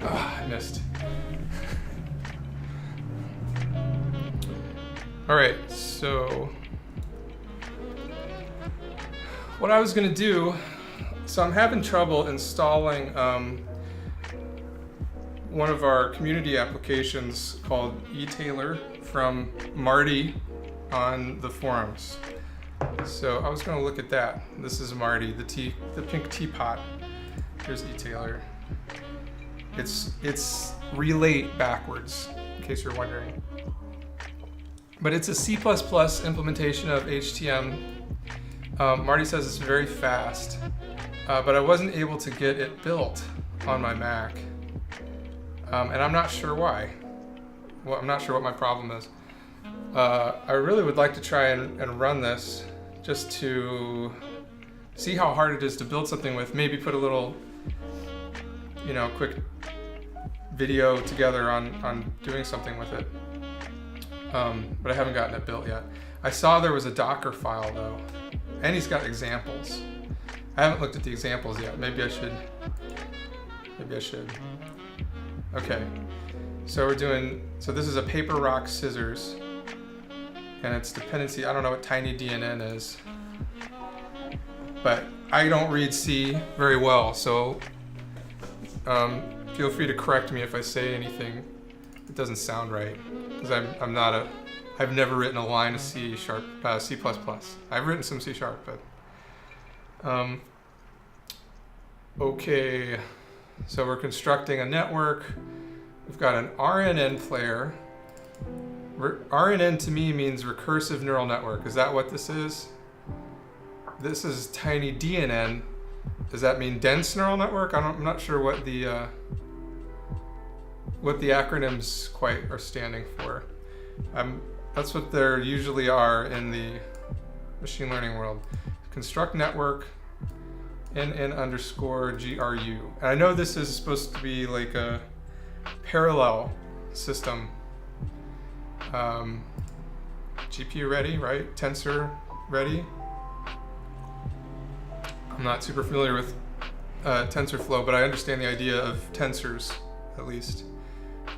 I missed. All right, so what I was gonna do, so I'm having trouble installing one of our community applications called eTailor from Marty on the forums. So I was gonna look at that. This is Marty, the pink teapot. Here's eTailor. It's relate backwards, in case you're wondering. But it's a C++ implementation of HTM. Marty says it's very fast, but I wasn't able to get it built on my Mac. And I'm not sure why. Well, I'm not sure what my problem is. I really would like to try and run this just to see how hard it is to build something with. Maybe put a little, quick video together on doing something with it. But I haven't gotten it built yet. I saw there was a Docker file though, and he's got examples. I haven't looked at the examples yet. Maybe I should. Okay, so this is a paper, rock, scissors, and it's dependency. I don't know what tinydnn is, but I don't read C very well, so feel free to correct me if I say anything that doesn't sound right, because I've never written a line of C++. I've written some C#, but okay. So we're constructing a network. We've got an RNN player. RNN to me means recursive neural network. Is that what this is? This is tinydnn. Does that mean dense neural network? I'm not sure what the acronyms quite are standing for. That's what there usually are in the machine learning world. Construct network. NN_GRU. And I know this is supposed to be like a parallel system. GPU ready, right? Tensor ready. I'm not super familiar with TensorFlow, but I understand the idea of tensors, at least.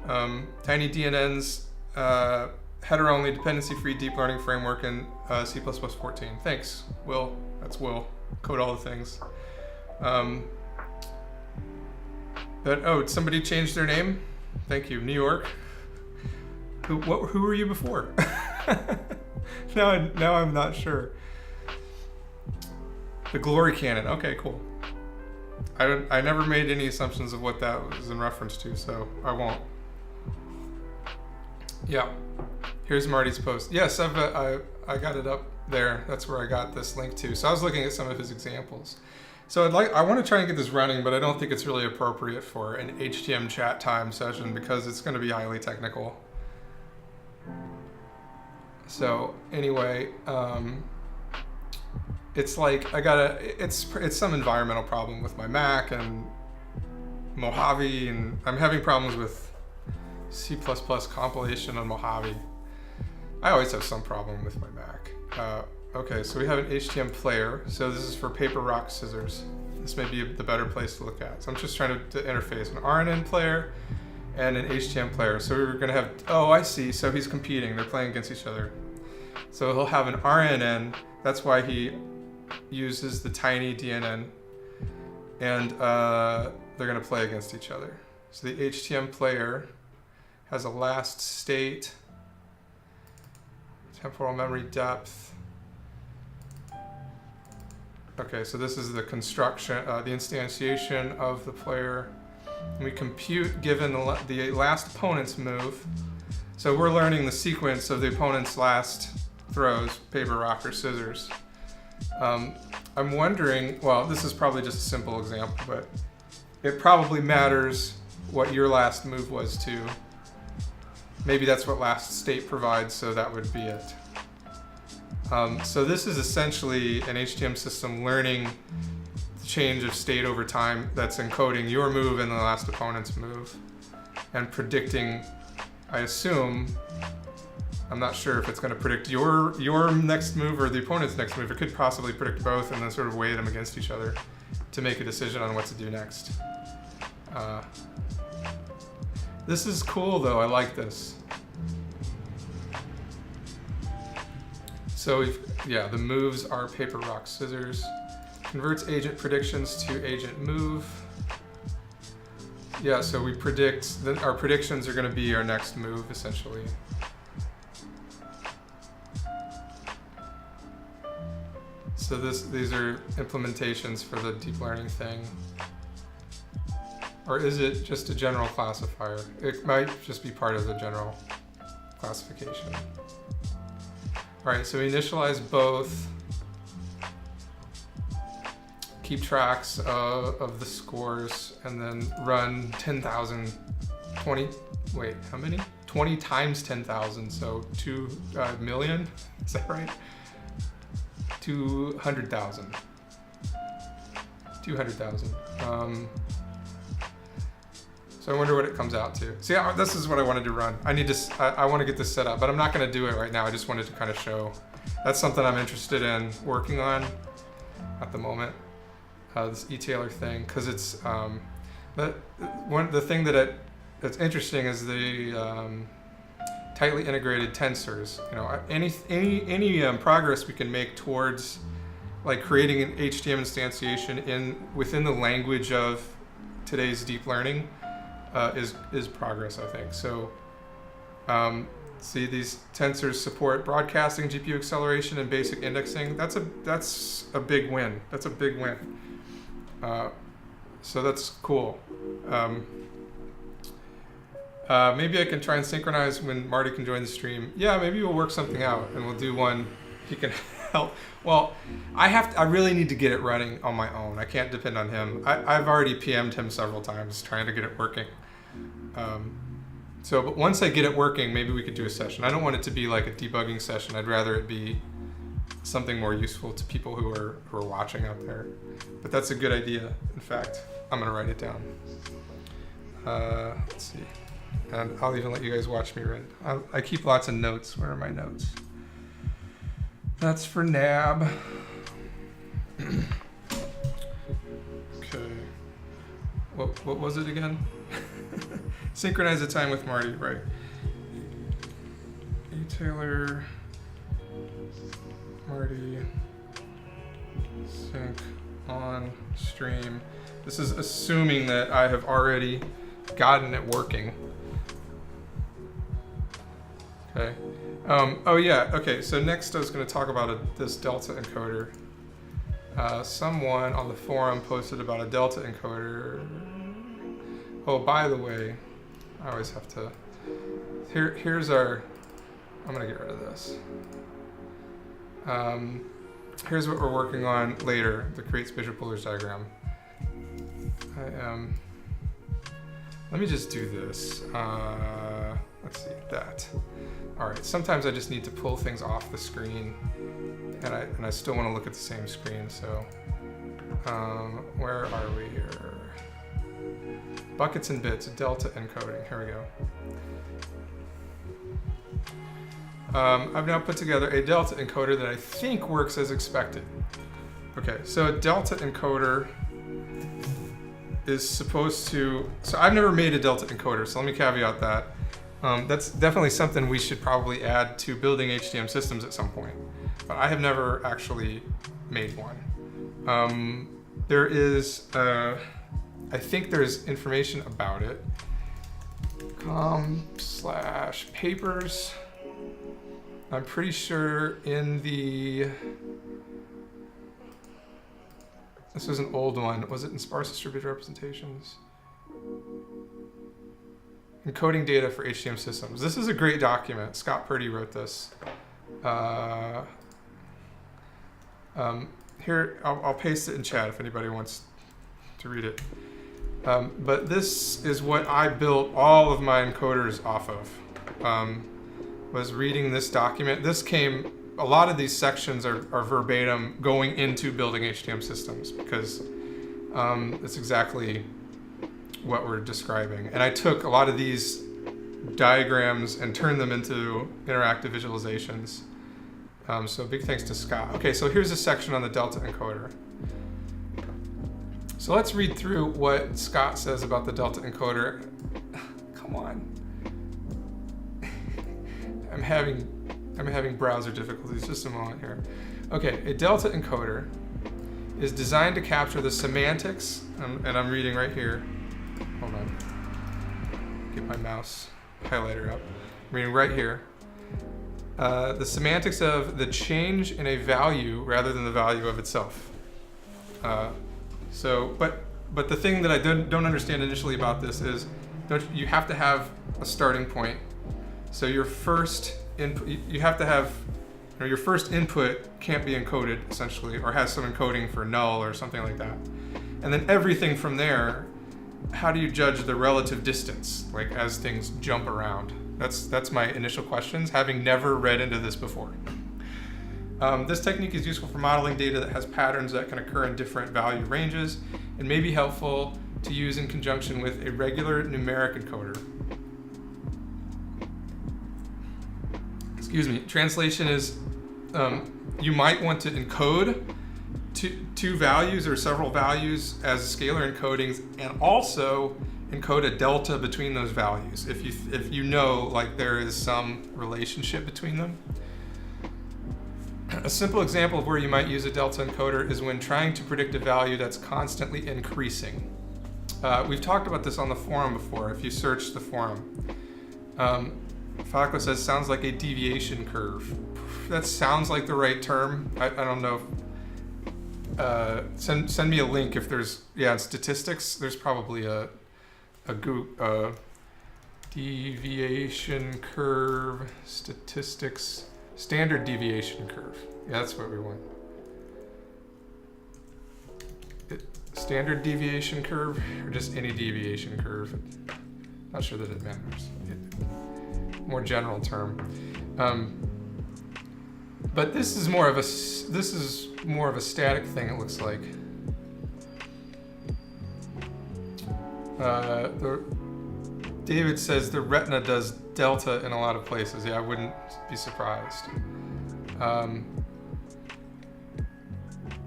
tinydnn's header-only dependency-free deep learning framework in C++ 14. Thanks, Will. That's Will. Code all the things. But somebody changed their name. Thank you, New York. Who were you before? now I'm not sure. The Glory Cannon. Okay, cool. I never made any assumptions of what that was in reference to, so I won't. Yeah. Here's Marty's post. Yes, I got it up there. That's where I got this link to. So I was looking at some of his examples. So I want to try and get this running, but I don't think it's really appropriate for an HTM Chat Time session because it's going to be highly technical. So anyway, it's like it's some environmental problem with my Mac and Mojave, and I'm having problems with C++ compilation on Mojave. I always have some problem with my Mac. Okay, so we have an HTM player. So this is for paper, rock, scissors. This may be the better place to look at. So I'm just trying to interface an RNN player and an HTM player. So we're gonna have, oh, I see. So he's competing, they're playing against each other. So he'll have an RNN, that's why he uses the tinydnn, and they're gonna play against each other. So the HTM player has a last state, temporal memory depth. Okay, so this is the construction, the instantiation of the player. We compute given the last opponent's move. So we're learning the sequence of the opponent's last throws, paper, rock, or scissors. I'm wondering, well, this is probably just a simple example, but it probably matters what your last move was too. Maybe that's what last state provides, so that would be it. So this is essentially an HTM system learning the change of state over time that's encoding your move and the last opponent's move and predicting, I assume, I'm not sure if it's going to predict your next move or the opponent's next move. It could possibly predict both and then sort of weigh them against each other. to make a decision on what to do next. This is cool though, I like this. So the moves are paper, rock, scissors. Converts agent predictions to agent move. Yeah, so we predict, our predictions are gonna be our next move essentially. So these are implementations for the deep learning thing. Or is it just a general classifier? It might just be part of the general classification. All right, so we initialize both. Keep tracks of the scores and then run 10,000, 20, wait, how many? 20 times 10,000, so 2 million, is that right? 200,000. 200,000. So I wonder what it comes out to. See, this is what I wanted to run. I want to get this set up, but I'm not going to do it right now. I just wanted to kind of show. That's something I'm interested in working on at the moment. This e-tailer thing, because it's the thing that's interesting is the tightly integrated tensors. You know, any progress we can make towards like creating an HTM instantiation within the language of today's deep learning is progress, I think. So see, these tensors support broadcasting, GPU acceleration, and basic indexing. That's a big win. That's a big win. So that's cool. Maybe I can try and synchronize when Marty can join the stream. Yeah, maybe we'll work something out and we'll do one. He can help. Well, I really need to get it running on my own. I can't depend on him. I've already PM'd him several times trying to get it working. But once I get it working, maybe we could do a session. I don't want it to be like a debugging session. I'd rather it be something more useful to people who are watching out there. But that's a good idea. In fact, I'm gonna write it down. Let's see. And I'll even let you guys watch me write. I keep lots of notes. Where are my notes? That's for NAB. Okay. What was it again? Synchronize the time with Marty, right? E-tailer, Marty, sync on stream. This is assuming that I have already gotten it working. Okay. Oh yeah, okay, so next I was going to talk about this delta encoder. Someone on the forum posted about a delta encoder. Oh, by the way, I always have to, here's our, I'm going to get rid of this. Here's what we're working on later, the create spatial polars diagram. Let me just do this. Let's see, that. All right, sometimes I just need to pull things off the screen and I still want to look at the same screen, so where are we here? Buckets and bits, delta encoding, here we go. I've now put together a delta encoder that I think works as expected. Okay, so a delta encoder is supposed to, so I've never made a delta encoder, so let me caveat that. That's definitely something we should probably add to building HTM systems at some point, but I have never actually made one. There is, I think there's information about it. com/papers. I'm pretty sure in the, this is an old one. Was it in sparse distributed representations? Encoding data for HTM systems. This is a great document. Scott Purdy wrote this. Here, I'll paste it in chat if anybody wants to read it. But this is what I built all of my encoders off of. Was reading this document. This came, a lot of these sections are verbatim going into building HTM systems because it's exactly what we're describing. And I took a lot of these diagrams and turned them into interactive visualizations. So big thanks to Scott. Okay, so here's a section on the delta encoder. So let's read through what Scott says about the delta encoder. Come on. I'm having browser difficulties. Just a moment here. Okay, a delta encoder is designed to capture the semantics, and I'm reading right here. Hold on. Get my mouse highlighter up. I'm reading right here. The semantics of the change in a value rather than the value of itself. But the thing that I don't understand initially about this is you have to have a starting point. So your first input, you have to have, your first input can't be encoded essentially, or has some encoding for null or something like that. And then everything from there, how do you judge the relative distance, like as things jump around? That's my initial questions, having never read into this before. This technique is useful for modeling data that has patterns that can occur in different value ranges and may be helpful to use in conjunction with a regular numeric encoder. Excuse me, translation is you might want to encode two values or several values as scalar encodings and also encode a delta between those values if you know like there is some relationship between them. A simple example of where you might use a delta encoder is when trying to predict a value that's constantly increasing. We've talked about this on the forum before, if you search the forum. Falco says, sounds like a deviation curve. That sounds like the right term. I don't know. Send me a link if there's, in statistics, there's probably a deviation curve, statistics, standard deviation curve. Yeah, that's what we want. Standard deviation curve or just any deviation curve? Not sure that it matters. More general term. But this is more of a static thing, it looks like. David says the retina does delta in a lot of places. Yeah, I wouldn't be surprised.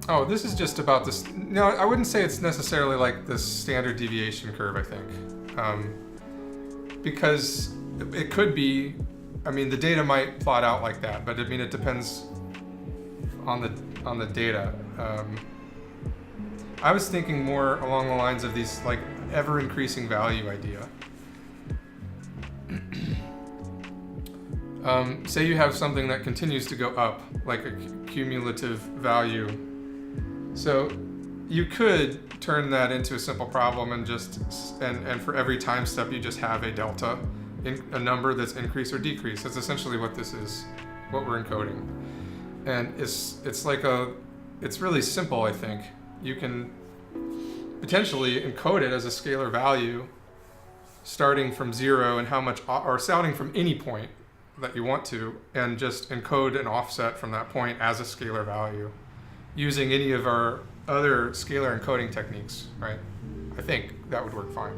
Oh, this is just about this. No, I wouldn't say it's necessarily like the standard deviation curve, I think. Because it could be, I mean, the data might plot out like that, but I mean, it depends on the data. I was thinking more along the lines of these like ever increasing value idea. Say you have something that continues to go up, like a cumulative value. So you could turn that into a simple problem and and for every time step you just have a delta, a number that's increase or decrease. That's essentially what this is, what we're encoding. And it's really simple, I think. You can potentially encode it as a scalar value starting from 0 and how much, or starting from any point that you want to, and just encode an offset from that point as a scalar value using any of our other scalar encoding techniques, right? I think that would work fine.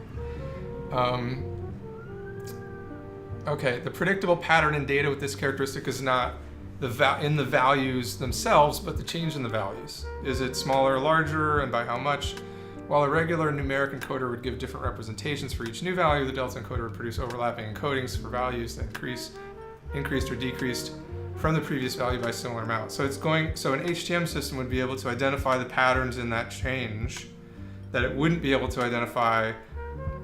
Okay, the predictable pattern in data with this characteristic is not in the values themselves, but the change in the values. Is it smaller or larger, and by how much? While a regular numeric encoder would give different representations for each new value, the delta encoder would produce overlapping encodings for values that increased or decreased from the previous value by a similar amount. So an HTM system would be able to identify the patterns in that change that it wouldn't be able to identify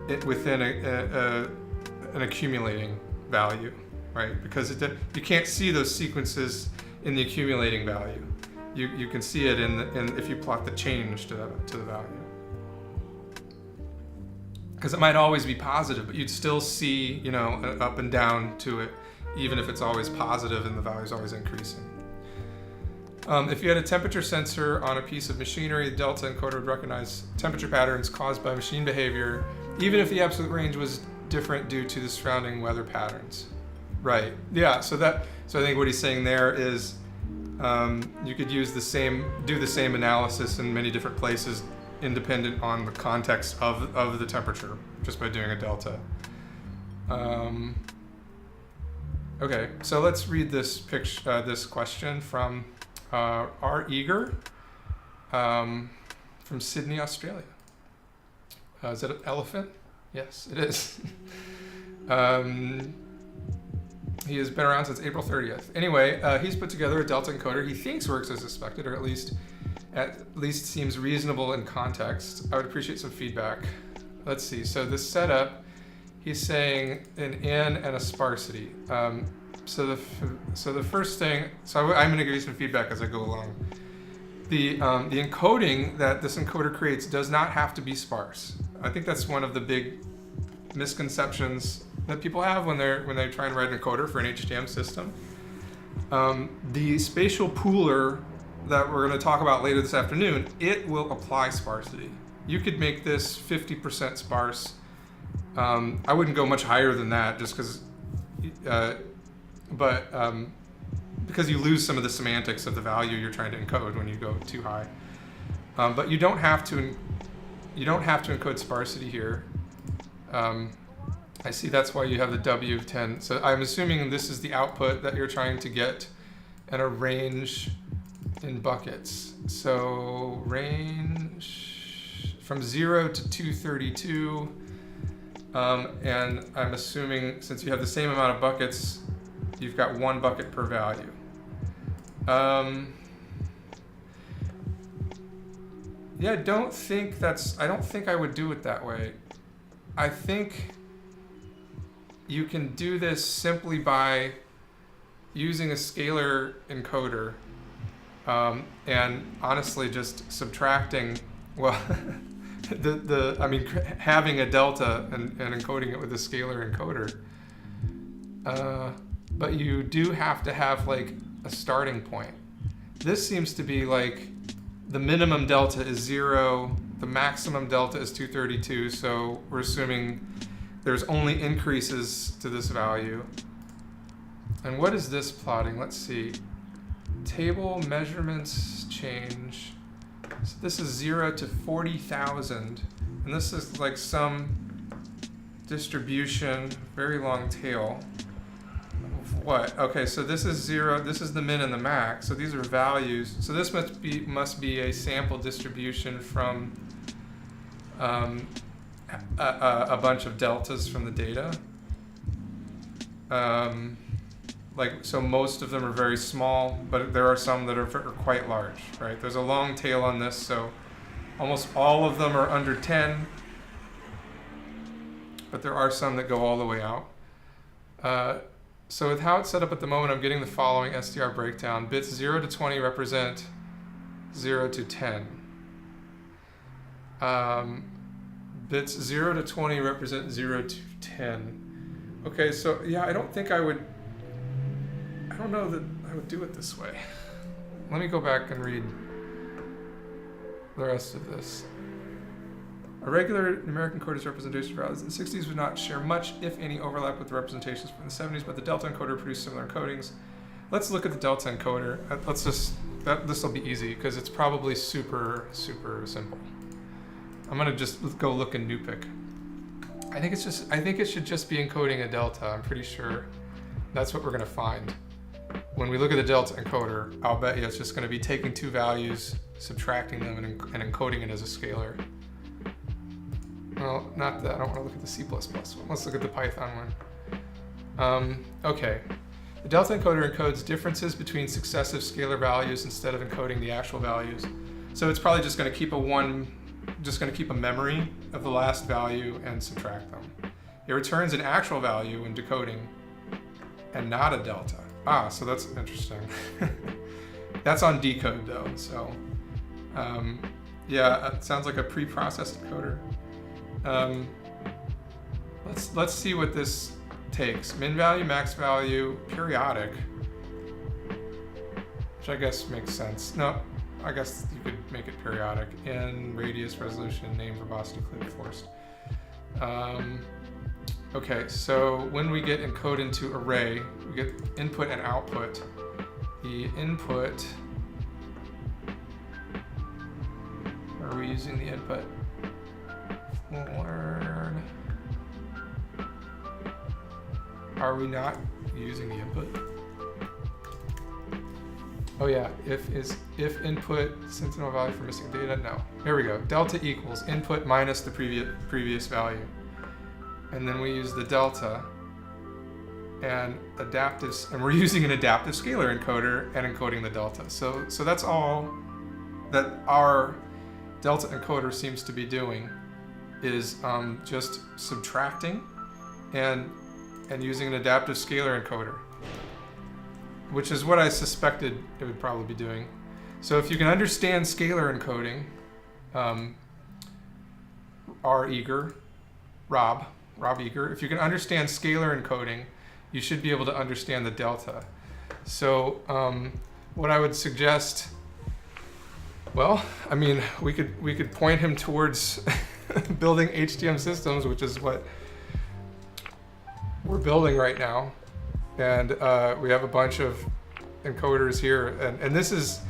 it within an accumulating value, right? Because you can't see those sequences in the accumulating value. You can see it if you plot the change to the value. Because it might always be positive, but you'd still see, an up and down to it, even if it's always positive and the value is always increasing. If you had a temperature sensor on a piece of machinery, the delta encoder would recognize temperature patterns caused by machine behavior, even if the absolute range was different due to the surrounding weather patterns. Right. Yeah. So I think what he's saying there is you could do the same analysis in many different places, independent on the context of the temperature, just by doing a delta. Okay, so let's read this question from R. Eager from Sydney, Australia. Is it an elephant? Yes, it is. He has been around since April 30th. Anyway, he's put together a delta encoder he thinks works as expected, or at least seems reasonable in context. I would appreciate some feedback. Let's see. So this setup, he's saying an N and a sparsity. So the first thing, I'm going to give you some feedback as I go along. The encoding that this encoder creates does not have to be sparse. I think that's one of the big misconceptions that people have when they try and write an encoder for an HTM system. The spatial pooler that we're going to talk about later this afternoon, it will apply sparsity. You could make this 50% sparse. I wouldn't go much higher than that, just because, because you lose some of the semantics of the value you're trying to encode when you go too high. But you don't have to encode sparsity here. I see that's why you have the W of 10. So I'm assuming this is the output that you're trying to get and a range in buckets. So range from 0 to 232. And I'm assuming since you have the same amount of buckets, you've got 1 bucket per value. Yeah, I don't think I would do it that way. I think you can do this simply by using a scalar encoder, and honestly just subtracting, well, having a delta and encoding it with a scalar encoder. But you do have to have like a starting point. This seems to be like the minimum delta is 0, the maximum delta is 232, so we're assuming there's only increases to this value. And what is this plotting? Let's see. Table measurements change. So this is 0 to 40,000, and this is like some distribution, very long tail. Of what? Okay, so this is 0, this is the min and the max, so these are values. So this must be a sample distribution from a bunch of deltas from the data. So most of them are very small, but there are some that are quite large, right? There's a long tail on this, so almost all of them are under 10, but there are some that go all the way out. So with how it's set up at the moment, I'm getting the following SDR breakdown. Bits 0 to 20 represent 0 to 10. Bits 0 to 20 represent 0 to 10. Okay, so yeah, I don't know that I would do it this way. Let me go back and read the rest of this. A regular numeric encoder's representation for values in the 60s would not share much, if any, overlap with the representations from the 70s, but the delta encoder produced similar encodings. Let's look at the delta encoder. This will be easy because it's probably super, super simple. I'm gonna just go look in NuPic. I think it should just be encoding a delta. I'm pretty sure that's what we're gonna find. When we look at the delta encoder, I'll bet you it's just gonna be taking 2 values, subtracting them, and encoding it as a scalar. Well, not that. I don't want to look at the C++ one. Let's look at the Python one. Okay. The delta encoder encodes differences between successive scalar values instead of encoding the actual values. So it's probably just going to keep a memory of the last value and subtract them. It returns an actual value when decoding and not a delta. So that's interesting. That's on decode though. So yeah, it sounds like a pre-processed encoder. Let's see what this takes. Min value, max value, periodic, which I guess makes sense. No, I guess you could make it periodic. In radius, resolution, name, verbosity, click, forced. Okay, so when we get encode into array, we get input and output. The input, are we using the input? Learn. Are we not using the input? Oh yeah, if input sentinel value for missing data? No. There we go. Delta equals input minus the previous value. And then we use the delta and we're using an adaptive scalar encoder and encoding the delta. So that's all that our delta encoder seems to be doing, is just subtracting and using an adaptive scalar encoder, which is what I suspected it would probably be doing. So if you can understand scalar encoding, Rob Eager, if you can understand scalar encoding, you should be able to understand the delta. So what I would suggest, well, I mean, we could point him towards building HTM systems, which is what we're building right now. And we have a bunch of encoders here, and this is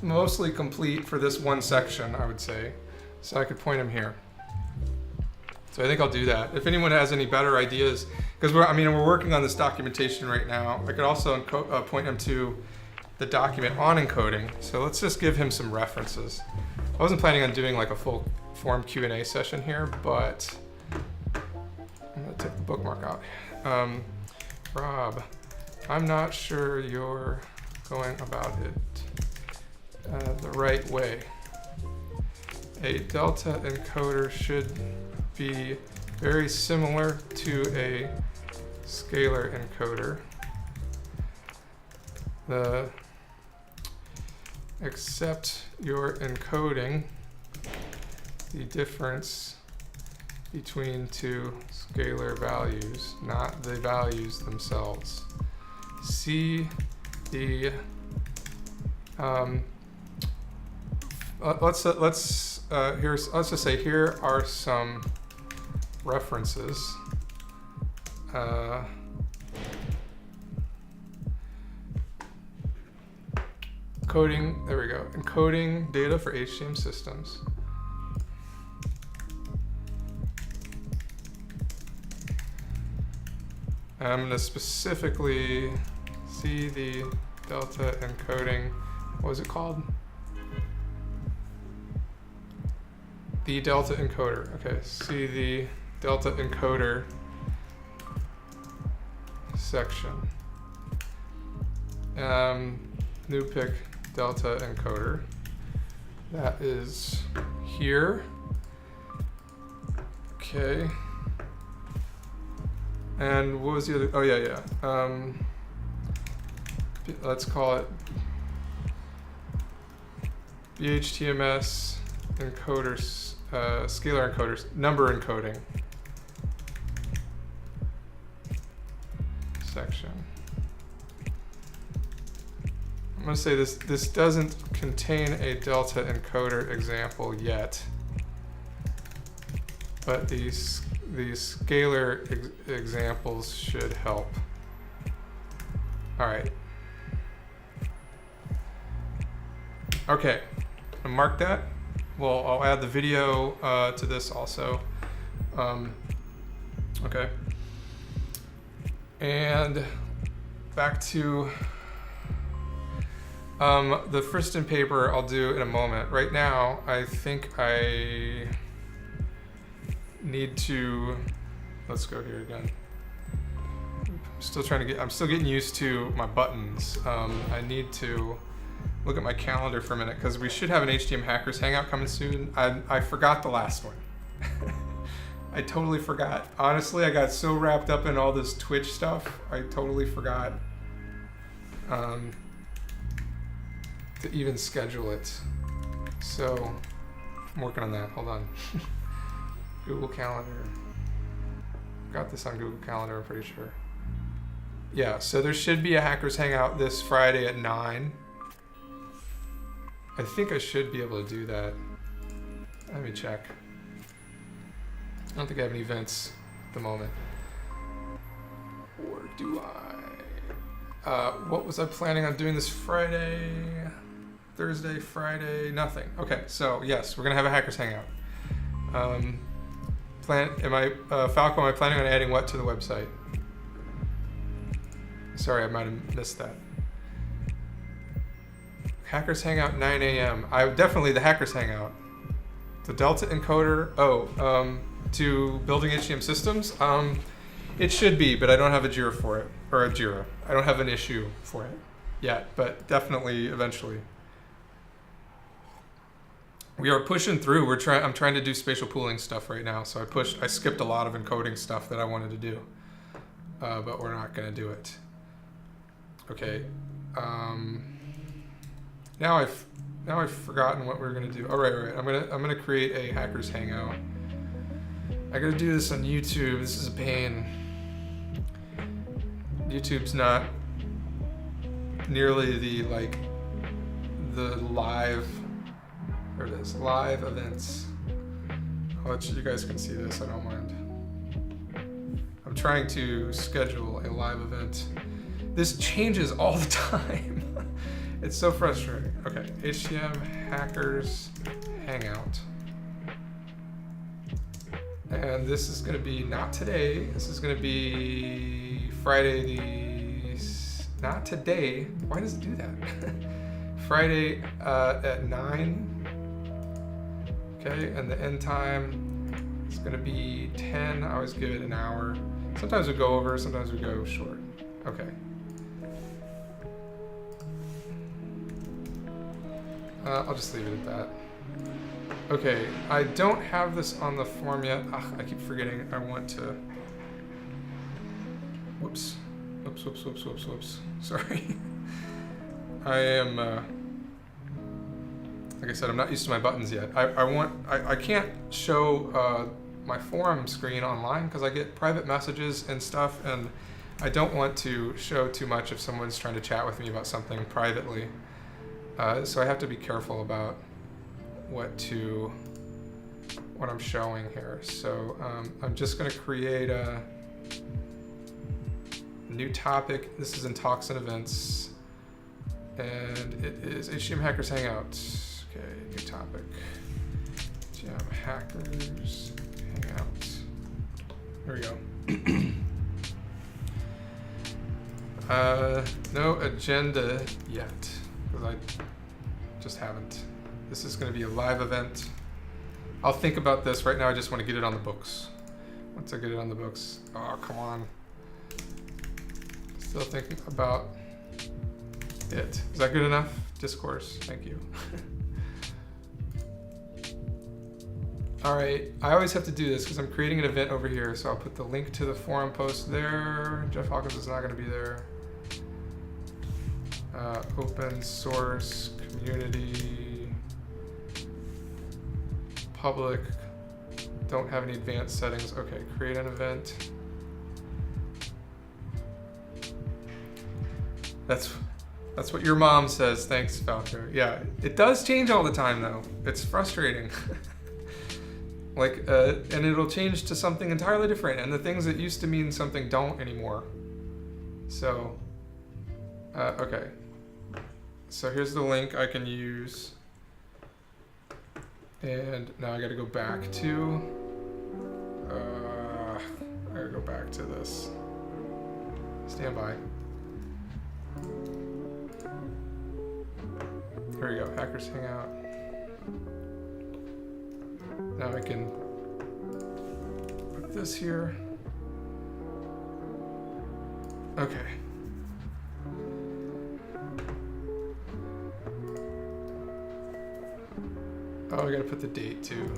mostly complete for this one section, I would say. So I could point him here. So I think I'll do that. If anyone has any better ideas, because we're working on this documentation right now. I could also point him to the document on encoding. So let's just give him some references. I wasn't planning on doing like a full form Q&A session here, but I'm gonna take the bookmark out. Rob, I'm not sure you're going about it the right way. A delta encoder should be very similar to a scalar encoder. Except you're encoding the difference between two scalar values, not the values themselves. See the let's just say here are some references. Coding, there we go. Encoding data for HTM systems. I'm going to specifically see the delta encoding. What was it called? The delta encoder. Okay, see the delta encoder section. New pick delta encoder. That is here. Okay. And what was the other? Oh yeah. Let's call it BHTMS encoders, scalar encoders, number encoding section. I'm going to say this doesn't contain a delta encoder example yet, but these scalar examples should help. All right. Okay, I'll mark that. Well, I'll add the video to this also. Okay. And back to the Friston paper I'll do in a moment. Right now, I think I need to, let's go here again. I'm still getting used to my buttons. I need to look at my calendar for a minute because we should have an HTM Hackers Hangout coming soon. I forgot the last one. I totally forgot. Honestly, I got so wrapped up in all this Twitch stuff, I totally forgot to even schedule it. So I'm working on that. Hold on. Google Calendar. Got this on Google Calendar, I'm pretty sure. Yeah, so there should be a Hackers Hangout this Friday at 9. I think I should be able to do that. Let me check. I don't think I have any events at the moment. Or do I? What was I planning on doing this Friday? Thursday, Friday, nothing. Okay, so yes, we're gonna have a Hackers Hangout. Falco, am I planning on adding what to the website? Sorry, I might have missed that. Hackers Hangout 9 a.m. Definitely the Hackers Hangout. The Delta encoder. To building HTM systems. It should be, but I don't have a Jira for it, or a Jira. I don't have an issue for it yet, but definitely eventually. We are pushing through. I'm trying to do spatial pooling stuff right now, so I skipped a lot of encoding stuff that I wanted to do, but we're not going to do it. Okay. Now I've forgotten what we're gonna do. All right. I'm gonna create a Hackers Hangout. I gotta do this on YouTube. This is a pain. YouTube's not nearly the live. There it is. Live events. You guys can see this. I don't mind. I'm trying to schedule a live event. This changes all the time. It's so frustrating. Okay, HTM Hackers Hangout. And this is going to be not today. This is going to be Friday not today. Why does it do that? Friday at 9. Okay, and the end time is going to be 10. I always give it an hour. Sometimes we go over, sometimes we go short. Okay. I'll just leave it at that. Okay, I don't have this on the form yet. I keep forgetting I want to... Whoops. Sorry. I am, like I said, I'm not used to my buttons yet. I can't show my forum screen online because I get private messages and stuff, and I don't want to show too much if someone's trying to chat with me about something privately. So I have to be careful about what I'm showing here. So I'm just going to create a new topic. This is in Talks and Events, and it is HTM Hackers Hangout. Okay, new topic. HTM Hackers Hangout. There we go. No agenda yet, because I just haven't. This is going to be a live event. I'll think about this. Right now I just want to get it on the books. Once I get it on the books, oh, come on. Still thinking about it. Is that good enough? Discourse, thank you. All right, I always have to do this because I'm creating an event over here. So I'll put the link to the forum post there. Jeff Hawkins is not going to be there. Open source, community, public, don't have any advanced settings. Okay, create an event. That's what your mom says. Thanks, Falco. Yeah, it does change all the time though. It's frustrating. And it'll change to something entirely different, and the things that used to mean something don't anymore. So, okay. So here's the link I can use. And now I gotta go back to, this. Stand by. Here we go, Hackers Hangout. Now I can put this here. Okay. Oh, I gotta put the date too.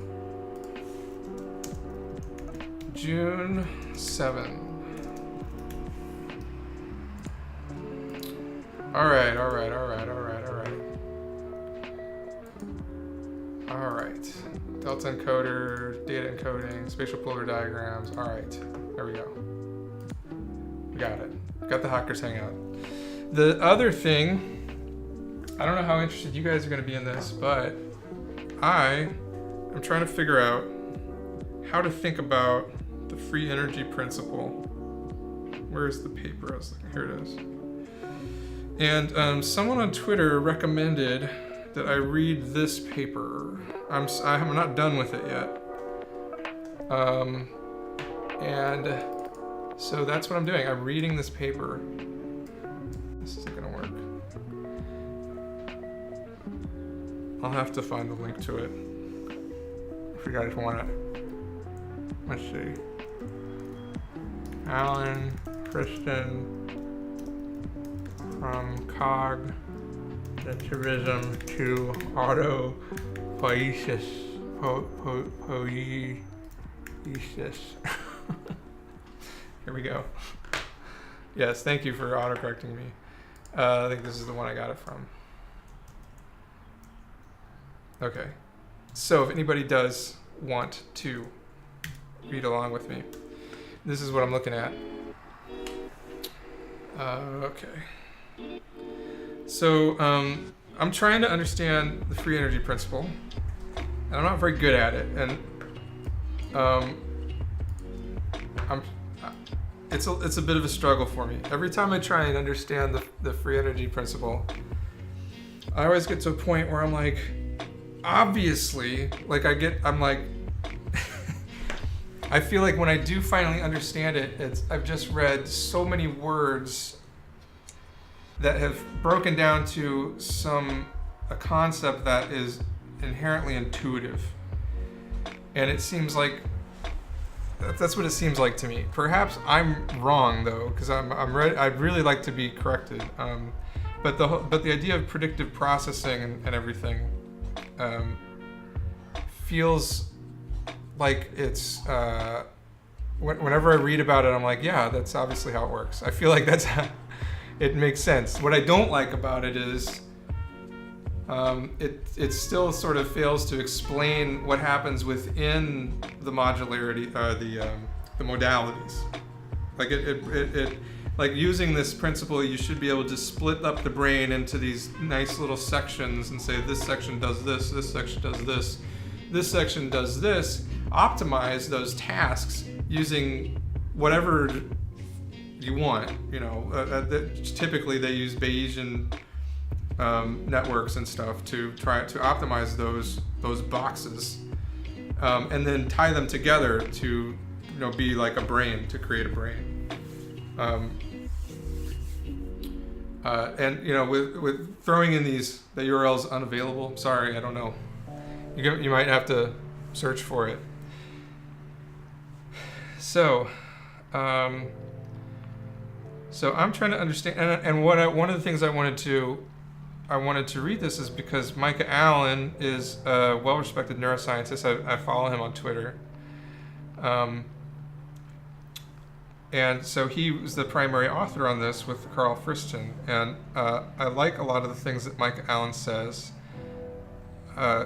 June 7. All right. Delta encoder, data encoding, spatial polar diagrams. All right, there we go. We got it. Got the Hackers Hangout. The other thing, I don't know how interested you guys are gonna be in this, but I am trying to figure out how to think about the free energy principle. Where's the paper I was looking? Here it is. And someone on Twitter recommended that I read this paper. I'm not done with it yet. And so that's what I'm doing. I'm reading this paper. This isn't gonna work. I'll have to find the link to it if you guys want it. Let's see. Alan, Kristen, from cognitivism to autopoiesis. Poiesis. Here we go. Yes, thank you for autocorrecting me. I think this is the one I got it from. Okay. So if anybody does want to read along with me, this is what I'm looking at. Okay. So I'm trying to understand the free energy principle, and I'm not very good at it. And it's a bit of a struggle for me. Every time I try and understand the free energy principle, I always get to a point where I'm like, obviously, like I'm like, I feel like when I do finally understand it, I've just read so many words that have broken down to a concept that is inherently intuitive. And it seems like, that's what it seems like to me. Perhaps I'm wrong though, because I'd really like to be corrected. But the idea of predictive processing and everything feels like it's whenever I read about it, I'm like, yeah, that's obviously how it works. I feel like that's how it makes sense. What I don't like about it is it still sort of fails to explain what happens within the modularity, the modalities. Like it like using this principle, you should be able to split up the brain into these nice little sections and say this section does this, this section does this, this section does this. Optimize those tasks using whatever you want. You know, typically they use Bayesian networks and stuff to try to optimize those boxes, and then tie them together to be like a brain, to create a brain. And with throwing in the URL's unavailable. Sorry, I don't know. You might have to search for it. So I'm trying to understand, and one of the things I wanted to read this is because Micah Allen is a well-respected neuroscientist. I follow him on Twitter. And so he was the primary author on this with Carl Friston. And I like a lot of the things that Micah Allen says.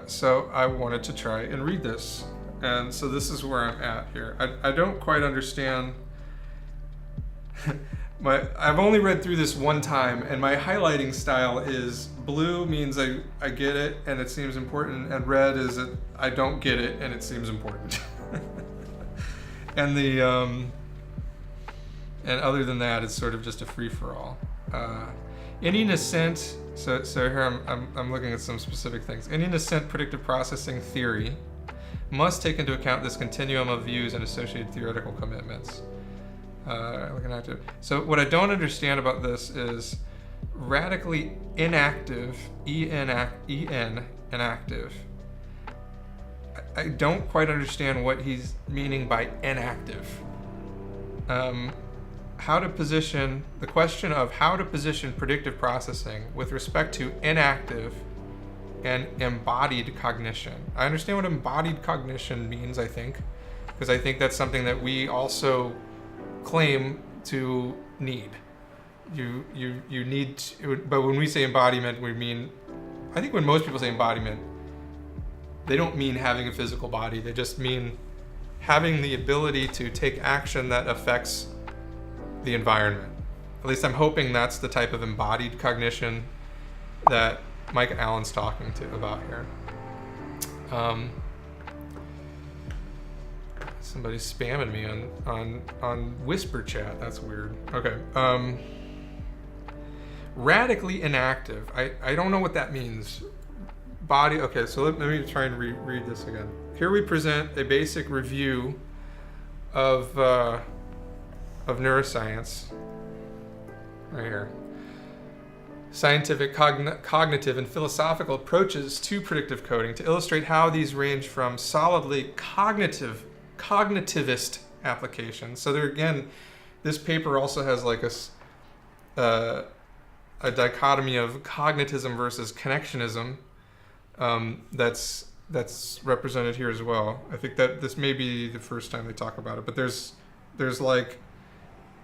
So I wanted to try and read this. And so this is where I'm at here. I don't quite understand. I've only read through this one time, and my highlighting style is blue means I get it and it seems important, and red is that I don't get it and it seems important. And other than that, it's sort of just a free-for-all. Any nascent, so here I'm looking at some specific things. Any nascent predictive processing theory must take into account this continuum of views and associated theoretical commitments. So what I don't understand about this is radically inactive, inactive. I don't quite understand what he's meaning by inactive. The question of how to position predictive processing with respect to inactive and embodied cognition. I understand what embodied cognition means, I think, because I think that's something that we also claim to need. You need to, but when we say embodiment, we mean, I think when most people say embodiment, they don't mean having a physical body. They just mean having the ability to take action that affects the environment. At least I'm hoping that's the type of embodied cognition that Mike Allen's talking about here. Somebody's spamming me on Whisper Chat. That's weird. Okay. Radically inactive. I don't know what that means. Body. Okay, so let me try and read this again. Here we present a basic review of neuroscience. Right here. scientific, cognitive, and philosophical approaches to predictive coding to illustrate how these range from solidly cognitivist applications. So there again, this paper also has like a dichotomy of cognitism versus connectionism that's represented here as well. I think that this may be the first time they talk about it, but there's like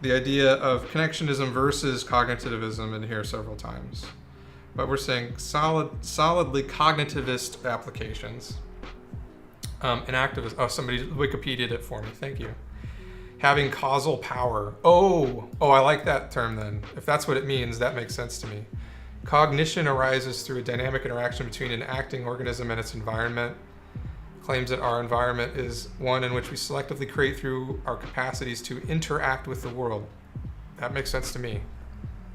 the idea of connectionism versus cognitivism in here several times. But we're saying solidly cognitivist applications. And activist. Oh, somebody Wikipedia'd it for me. Thank you. Having causal power. Oh, I like that term then. If that's what it means, that makes sense to me. Cognition arises through a dynamic interaction between an acting organism and its environment. Claims that our environment is one in which we selectively create through our capacities to interact with the world. That makes sense to me.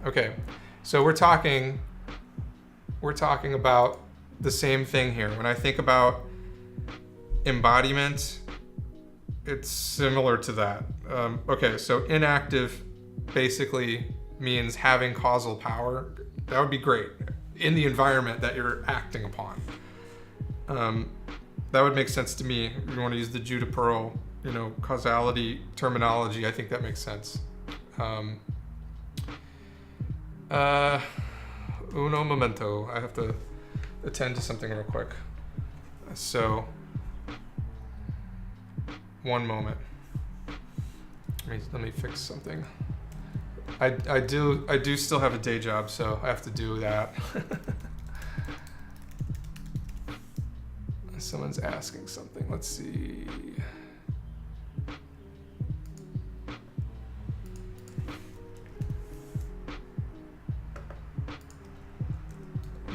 Okay, so we're talking about the same thing here. When I think about embodiment, it's similar to that. Okay, so inactive basically means having causal power. That would be great in the environment that you're acting upon. That would make sense to me. If you want to use the Judah Pearl, causality terminology, I think that makes sense. Uno momento. I have to attend to something real quick. So, one moment. Let me fix something. I do still have a day job, so I have to do that. Someone's asking something. Let's see.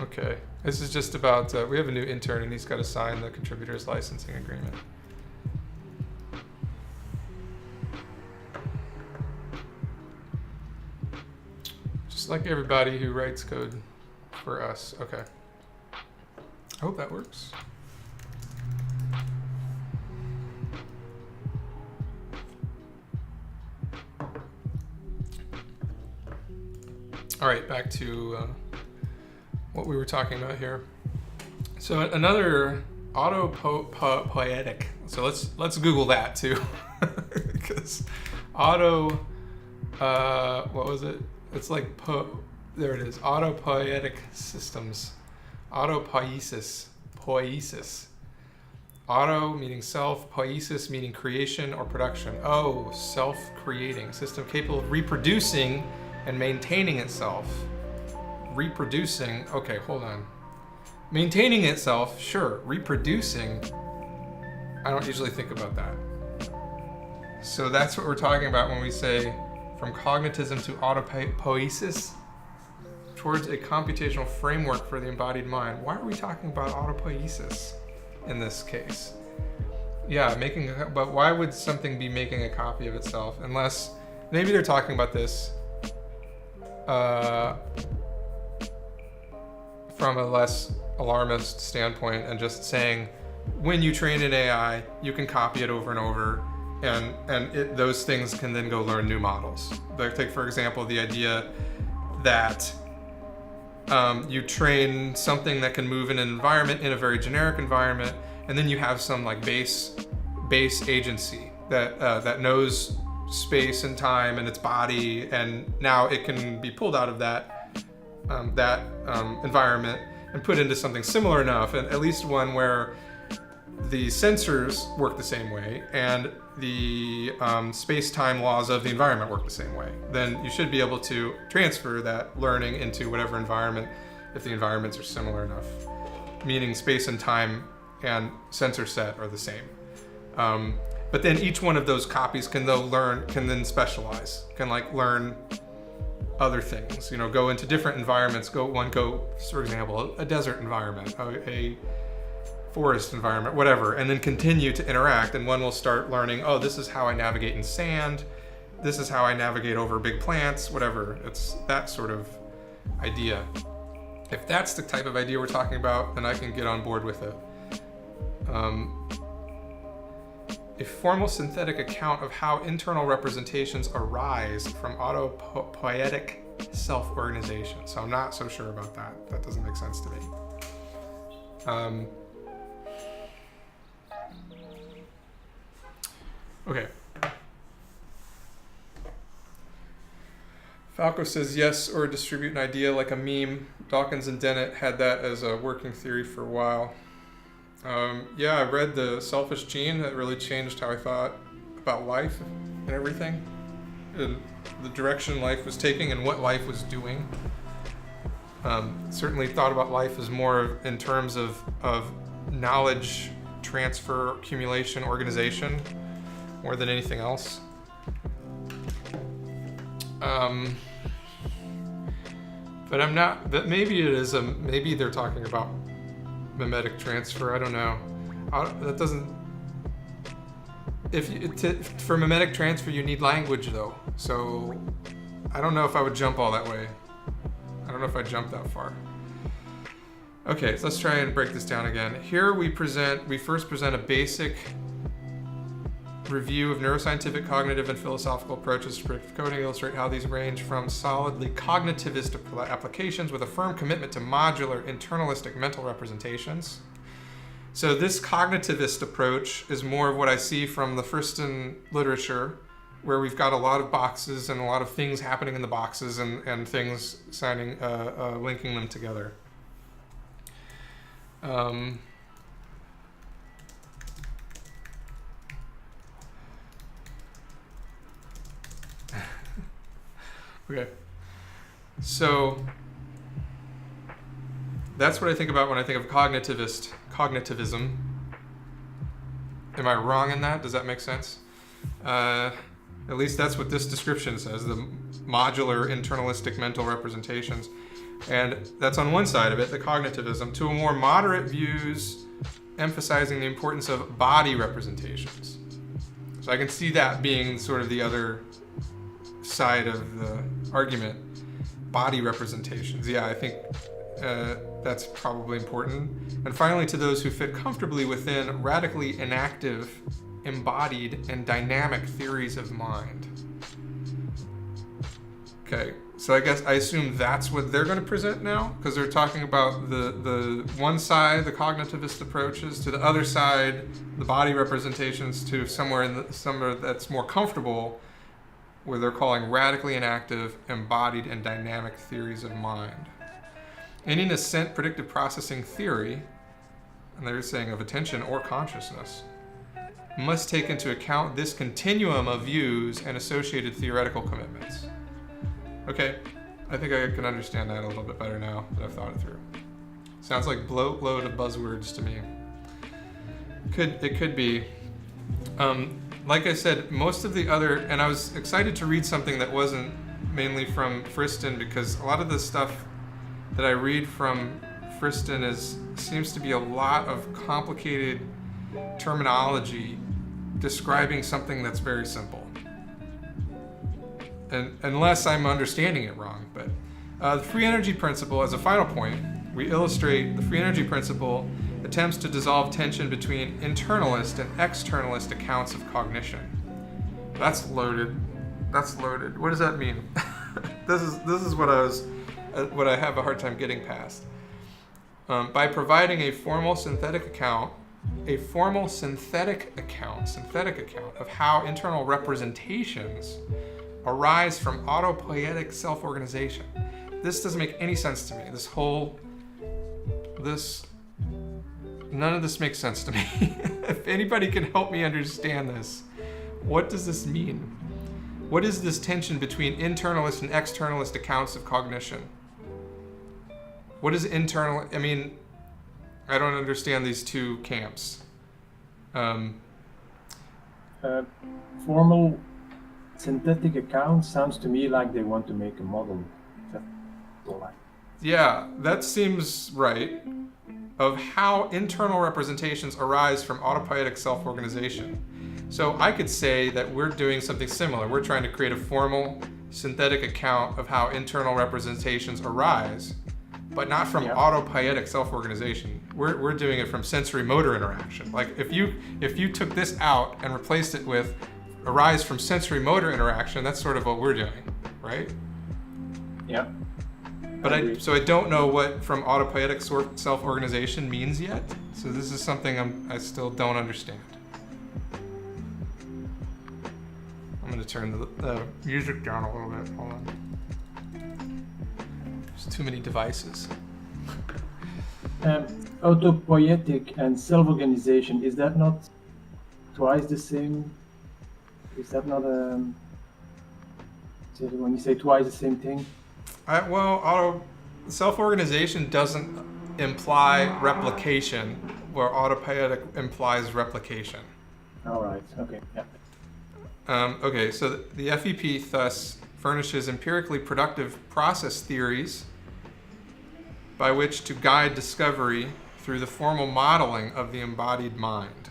Okay. This is just about, we have a new intern and he's got to sign the contributor's licensing agreement. Just like everybody who writes code for us. Okay. I hope that works. All right, back to what we were talking about here. So another autopoietic. So let's Google that too, because what was it? It's like there it is. Autopoietic systems. Autopoiesis. Poiesis. Auto meaning self, poiesis meaning creation or production. Oh, self-creating system capable of reproducing and maintaining itself. Reproducing, okay, hold on. Maintaining itself, sure. Reproducing, I don't usually think about that. So that's what we're talking about when we say from cognitism to autopoiesis towards a computational framework for the embodied mind. Why are we talking about autopoiesis in this case? Yeah, but why would something be making a copy of itself? Unless, maybe they're talking about this from a less alarmist standpoint and just saying, when you train an AI, you can copy it over and over, and those things can then go learn new models. Like, take for example the idea that you train something that can move in an environment, in a very generic environment, and then you have some like base agency that knows space and time and its body, and now it can be pulled out of that environment and put into something similar enough, and at least one where the sensors work the same way and the space-time laws of the environment work the same way. Then you should be able to transfer that learning into whatever environment if the environments are similar enough, meaning space and time and sensor set are the same. But then each one of those copies can then specialize, can like learn other things, go into different environments, go, for example, a desert environment, a forest environment, whatever, and then continue to interact. And one will start learning, oh, this is how I navigate in sand, this is how I navigate over big plants, whatever. It's that sort of idea. If that's the type of idea we're talking about, then I can get on board with it. A formal synthetic account of how internal representations arise from autopoietic self-organization. So I'm not so sure about that. That doesn't make sense to me. Okay. Falco says yes, or distribute an idea like a meme. Dawkins and Dennett had that as a working theory for a while. Yeah, I read The Selfish Gene. That really changed how I thought about life and everything, and the direction life was taking and what life was doing. Certainly thought about life as more in terms of knowledge transfer, accumulation, organization, more than anything else. But I'm not, that maybe it is maybe they're talking about mimetic transfer. I don't know. That doesn't, for mimetic transfer you need language though. So I don't know if I would jump all that way. I don't know if I'd jump that far. Okay, so let's try and break this down again. Here we first present a basic review of neuroscientific, cognitive, and philosophical approaches to predictive coding, illustrate how these range from solidly cognitivist applications with a firm commitment to modular internalistic mental representations. So this cognitivist approach is more of what I see from the Friston literature, where we've got a lot of boxes and a lot of things happening in the boxes and things linking them together. Okay, so that's what I think about when I think of cognitivism. Am I wrong in that? Does that make sense? At least that's what this description says, the modular internalistic mental representations. And that's on one side of it, the cognitivism, to a more moderate views emphasizing the importance of body representations. So I can see that being sort of the other side of the argument, body representations. Yeah, I think that's probably important. And finally, to those who fit comfortably within radically inactive, embodied, and dynamic theories of mind. Okay, so I assume that's what they're going to present now, because they're talking about the one side, the cognitivist approaches, to the other side, the body representations, to somewhere that's more comfortable, where they're calling radically inactive, embodied, and dynamic theories of mind. Any nascent predictive processing theory, and they're saying of attention or consciousness, must take into account this continuum of views and associated theoretical commitments. Okay, I think I can understand that a little bit better now that I've thought it through. Sounds like bloatload of buzzwords to me. It could be. Like I said, most of the other, and I was excited to read something that wasn't mainly from Friston, because a lot of the stuff that I read from Friston seems to be a lot of complicated terminology describing something that's very simple. And unless I'm understanding it wrong, but the free energy principle, as a final point, we illustrate the free energy principle attempts to dissolve tension between internalist and externalist accounts of cognition. That's loaded. That's loaded. What does that mean? This is what I have a hard time getting past. By providing a formal synthetic account of how internal representations arise from autopoietic self-organization. This doesn't make any sense to me. None of this makes sense to me. If anybody can help me understand this, what does this mean? What is this tension between internalist and externalist accounts of cognition? What is internal? I mean, I don't understand these two camps. Formal synthetic account sounds to me like they want to make a model. Yeah, that seems right. Of how internal representations arise from autopoietic self-organization. So I could say that we're doing something similar. We're trying to create a formal synthetic account of how internal representations arise, but not from autopoietic self-organization. We're doing it from sensory-motor interaction. Like if you took this out and replaced it with arise from sensory-motor interaction, that's sort of what we're doing, right? Yeah. But so I don't know what from autopoietic self-organization means yet. So this is something I still don't understand. I'm going to turn the music down a little bit. Hold on. There's too many devices. Autopoietic and self-organization, is that not twice the same? Is that not when you say twice the same thing? Self-organization doesn't imply replication, where autopoietic implies replication. All right. Okay. Yeah. Okay, so the FEP thus furnishes empirically productive process theories by which to guide discovery through the formal modeling of the embodied mind.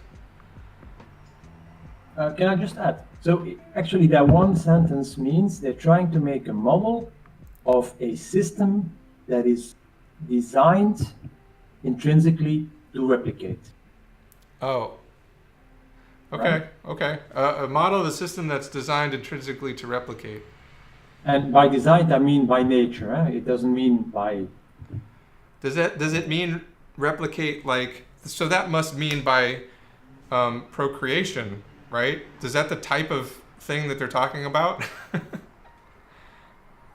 Can I just add? So actually that one sentence means they're trying to make a model of a system that is designed intrinsically to replicate. Oh. Okay, right? Okay. A model of a system that's designed intrinsically to replicate. And by design, I mean by nature. It doesn't mean by... Does it mean replicate like... So that must mean by procreation, right? Is that the type of thing that they're talking about?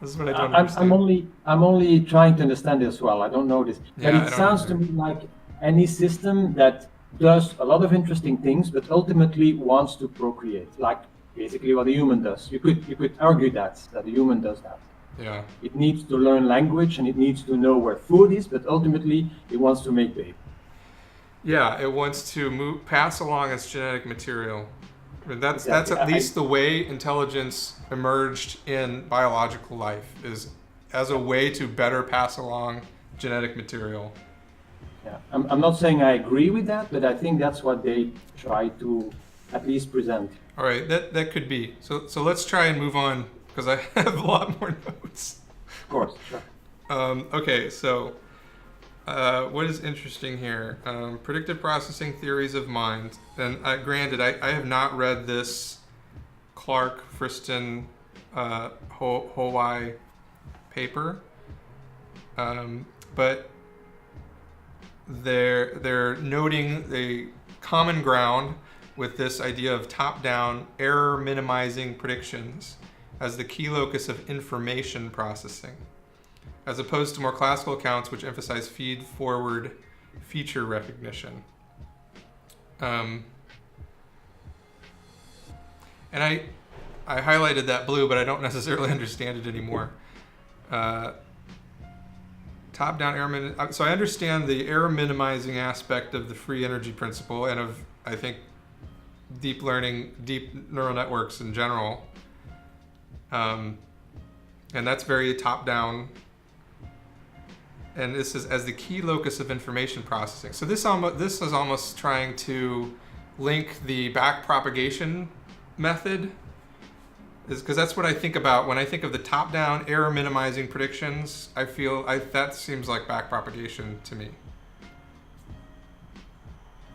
This is what I don't understand. I'm only trying to understand it as well. I don't know this. Yeah, but it sounds to me like any system that does a lot of interesting things, but ultimately wants to procreate, like basically what a human does. You could argue that a human does that. Yeah. It needs to learn language and it needs to know where food is, but ultimately it wants to make baby. Yeah, it wants to pass along its genetic material. That's Exactly. That's at least the way intelligence emerged in biological life, is as a way to better pass along genetic material. Yeah, I'm not saying I agree with that, but I think that's what they try to at least present. All right, that could be. So let's try and move on, because I have a lot more notes. Of course, sure. Okay, so what is interesting here? Predictive processing theories of mind. And granted, I have not read this Clark, Friston, Howai paper, but they're noting the common ground with this idea of top-down error minimizing predictions as the key locus of information processing, as opposed to more classical accounts which emphasize feed-forward feature recognition. And I highlighted that blue, but I don't necessarily understand it anymore. Top-down error so I understand the error minimizing aspect of the free energy principle and of, I think, deep learning, deep neural networks in general. And that's very top-down. And this is as the key locus of information processing. So this is almost trying to link the backpropagation method, is because that's what I think about when I think of the top-down error minimizing predictions. I feel that seems like backpropagation to me,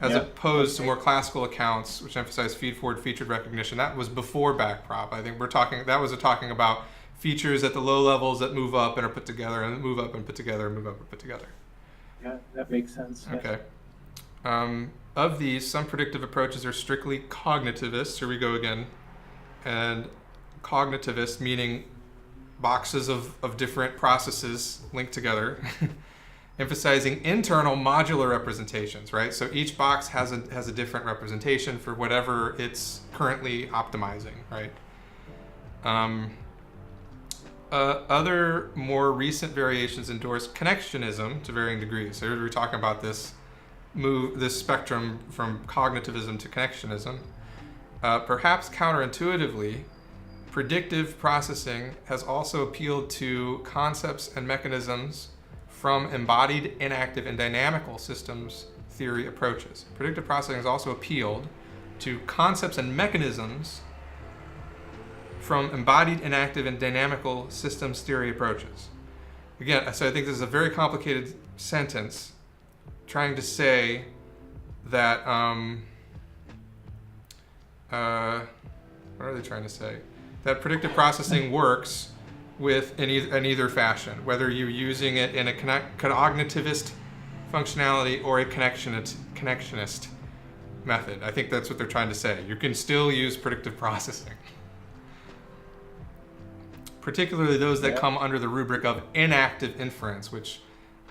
as opposed to more classical accounts which emphasize feed-forward featured recognition. That was before backprop. I think that was talking about features at the low levels that move up and are put together, and move up and put together, and move up and put together. Yeah, that makes sense. Okay. Yes. Of these, some predictive approaches are strictly cognitivist. Here we go again. And cognitivist meaning boxes of different processes linked together, emphasizing internal modular representations, right? So each box has a different representation for whatever it's currently optimizing, right? Other more recent variations endorse connectionism to varying degrees. So we're talking about this spectrum from cognitivism to connectionism. Perhaps counterintuitively, predictive processing has also appealed to concepts and mechanisms from embodied, inactive, and dynamical systems theory approaches. Predictive processing has also appealed to concepts and mechanisms from embodied, inactive, and dynamical systems theory approaches. Again, so I think this is a very complicated sentence trying to say that, what are they trying to say? That predictive processing works in either fashion, whether you're using it in a cognitivist functionality or a connectionist method. I think that's what they're trying to say. You can still use predictive processing, particularly those that come under the rubric of inactive inference, which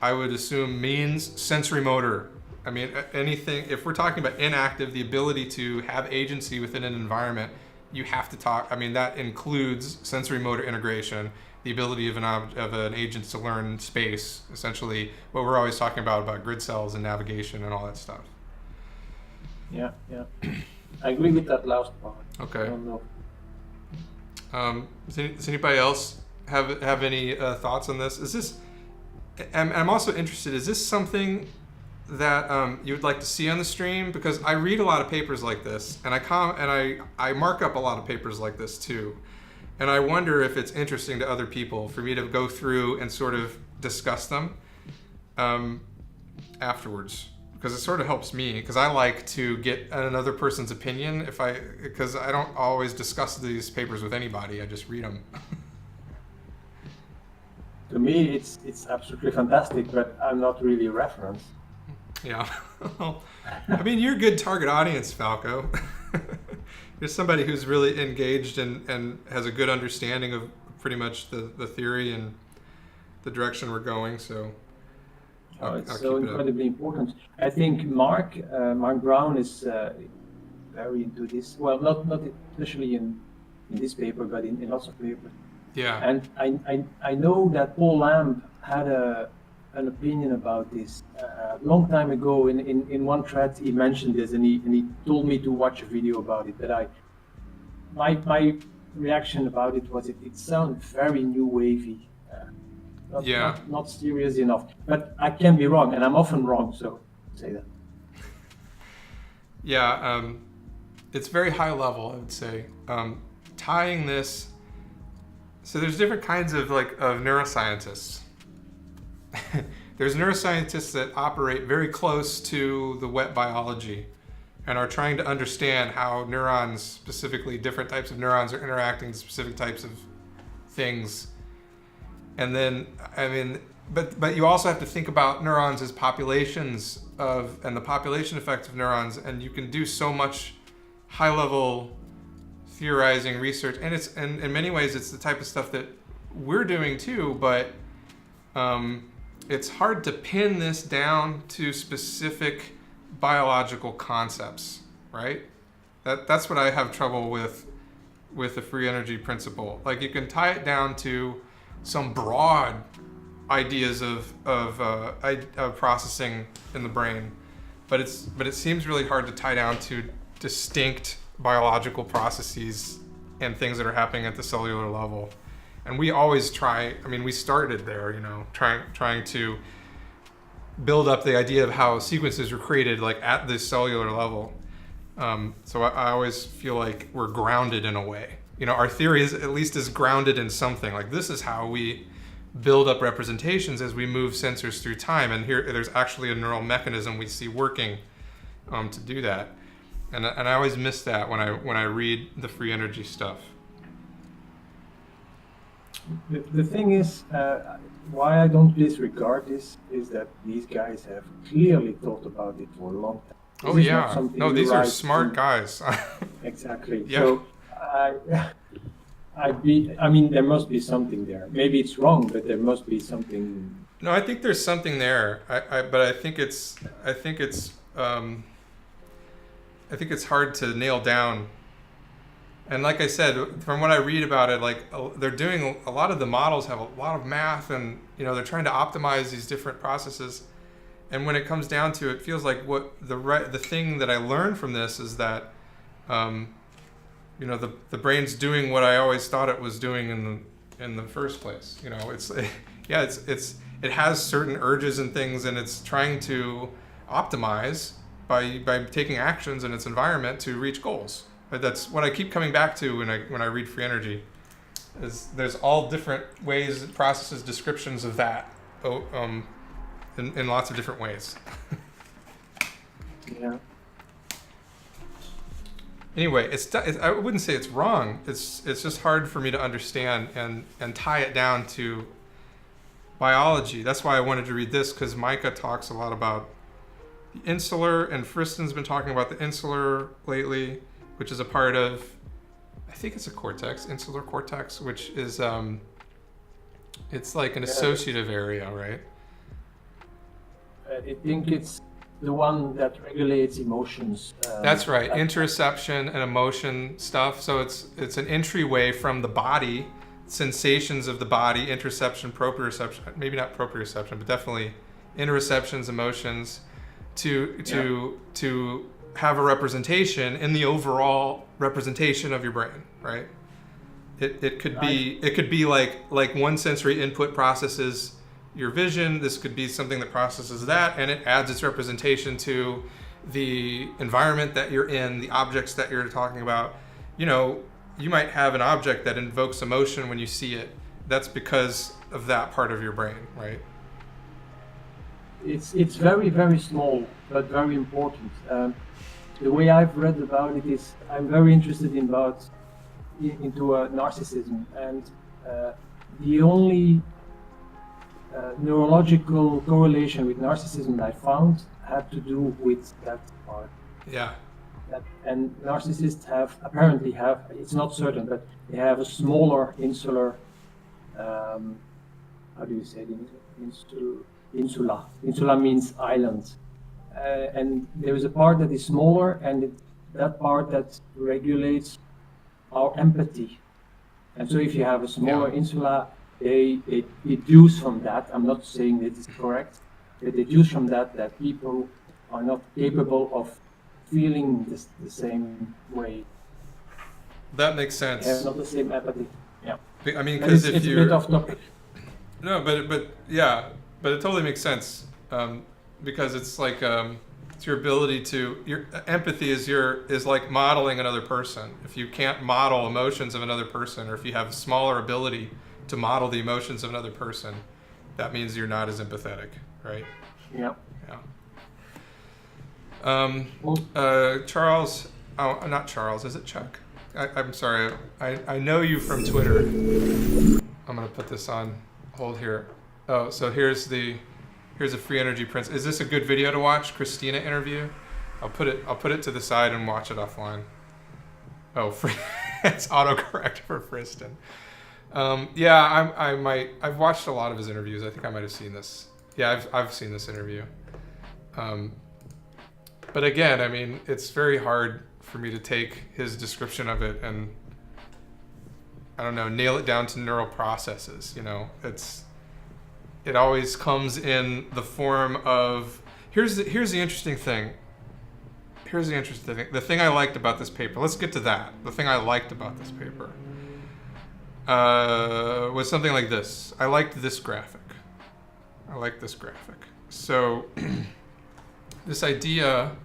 I would assume means sensory motor. I mean, anything, if we're talking about inactive, the ability to have agency within an environment, you have to talk, I mean, that includes sensory motor integration, the ability of an agent to learn space, essentially what we're always talking about grid cells and navigation and all that stuff. Yeah. I agree with that last part. Okay. I don't know. Does anybody else have any thoughts on this? Is this, I'm also interested, is this something that you would like to see on the stream? Because I read a lot of papers like this, and I mark up a lot of papers like this too. And I wonder if it's interesting to other people for me to go through and sort of discuss them afterwards, because it sort of helps me, because I like to get another person's opinion because I don't always discuss these papers with anybody, I just read them. To me, it's absolutely fantastic, but I'm not really a reference. Yeah. I mean, you're a good target audience, Falco. You're somebody who's really engaged and has a good understanding of pretty much the theory and the direction we're going. So it's so incredibly important. I think Mark Brown is very into this. Well, not especially in this paper, but in lots of papers. Yeah. And I know that Paul Lamb had an opinion about this a long time ago. In one thread he mentioned this, and he told me to watch a video about it. But my reaction about it was it sounded very new wavy, not serious enough. But I can be wrong, and I'm often wrong, so say that. Yeah, it's very high level, I would say. Tying this, so there's different kinds of neuroscientists. There's neuroscientists that operate very close to the wet biology and are trying to understand how neurons, specifically different types of neurons, are interacting with specific types of things. And then, I mean, but you also have to think about neurons as populations and the population effects of neurons, and you can do so much high-level theorizing research, and in many ways it's the type of stuff that we're doing too, but it's hard to pin this down to specific biological concepts, right? That's what I have trouble with the free energy principle. Like, you can tie it down to some broad ideas of processing in the brain, but it seems really hard to tie down to distinct biological processes and things that are happening at the cellular level. And we always try, I mean, we started there, trying to build up the idea of how sequences are created, like at the cellular level. So I always feel like we're grounded in a way. Our theory is at least is grounded in something. Like, this is how we build up representations as we move sensors through time. And here, there's actually a neural mechanism we see working to do that. And I always miss that when I read the free energy stuff. The thing is, why I don't disregard this is that these guys have clearly thought about it for a long time. Oh yeah, no, these are smart guys. Exactly. Yeah. So I mean, there must be something there. Maybe it's wrong, but there must be something. No, I think there's something there. But I think it's hard to nail down. And like I said, from what I read about it, like, they're doing a lot of the models have a lot of math, and they're trying to optimize these different processes. And when it comes down to it, it feels like what the thing that I learned from this is that the brain's doing what I always thought it was doing in the first place. It has certain urges and things, and it's trying to optimize by taking actions in its environment to reach goals. But that's what I keep coming back to when I read free energy. Is there's all different ways, processes, descriptions of that, in lots of different ways. Yeah. Anyway, I wouldn't say it's wrong. It's just hard for me to understand and tie it down to biology. That's why I wanted to read this, because Micah talks a lot about the insular, and Fristen's been talking about the insular lately, which is a part of, I think it's a cortex, insular cortex, which is it's like an associative area, right? I think it's the one that regulates emotions. That's right, interoception and emotion stuff. So it's an entryway from the body, sensations of the body, interoception, proprioception, maybe not proprioception, but definitely interoceptions, emotions, to have a representation in the overall representation of your brain, right? It could be like one sensory input processes your vision. This could be something that processes that, and it adds its representation to the environment that you're in, the objects that you're talking about. You know, you might have an object that invokes emotion when you see it. That's because of that part of your brain, right? It's very, very small, but very important. The way I've read about it is I'm very interested into narcissism, and the only neurological correlation with narcissism that I found had to do with that part. Yeah. And narcissists apparently have, it's not certain, but they have a smaller insular, how do you say it? Insula. Insula means island. And there is a part that is smaller, and that part that regulates our empathy. And so if you have a smaller insula, they deduce from that, I'm not saying that it's correct, they deduce from that people are not capable of feeling the same way. That makes sense. They have not the same empathy. Yeah. I mean, because if it's a bit off topic. No, but yeah, but it totally makes sense, because it's like it's your ability to, your empathy is like modeling another person. If you can't model emotions of another person, or if you have a smaller ability to model the emotions of another person, that means you're not as empathetic, right? Yeah. Charles, oh, not Charles, is it Chuck? I'm sorry, I know you from Twitter. I'm gonna put this on hold here. Oh, so here's a free energy prince. Is this a good video to watch? Christina interview? I'll put it to the side and watch it offline. Oh, it's autocorrect for Friston. Yeah, I've watched a lot of his interviews. I think I might have seen this. Yeah, I've seen this interview. But again, I mean, it's very hard for me to take his description of it and, I don't know, nail it down to neural processes. You know, it always comes in the form of, here's the interesting thing. The thing I liked about this paper, let's get to that. The thing I liked about this paper was something like this. I liked this graphic. So this idea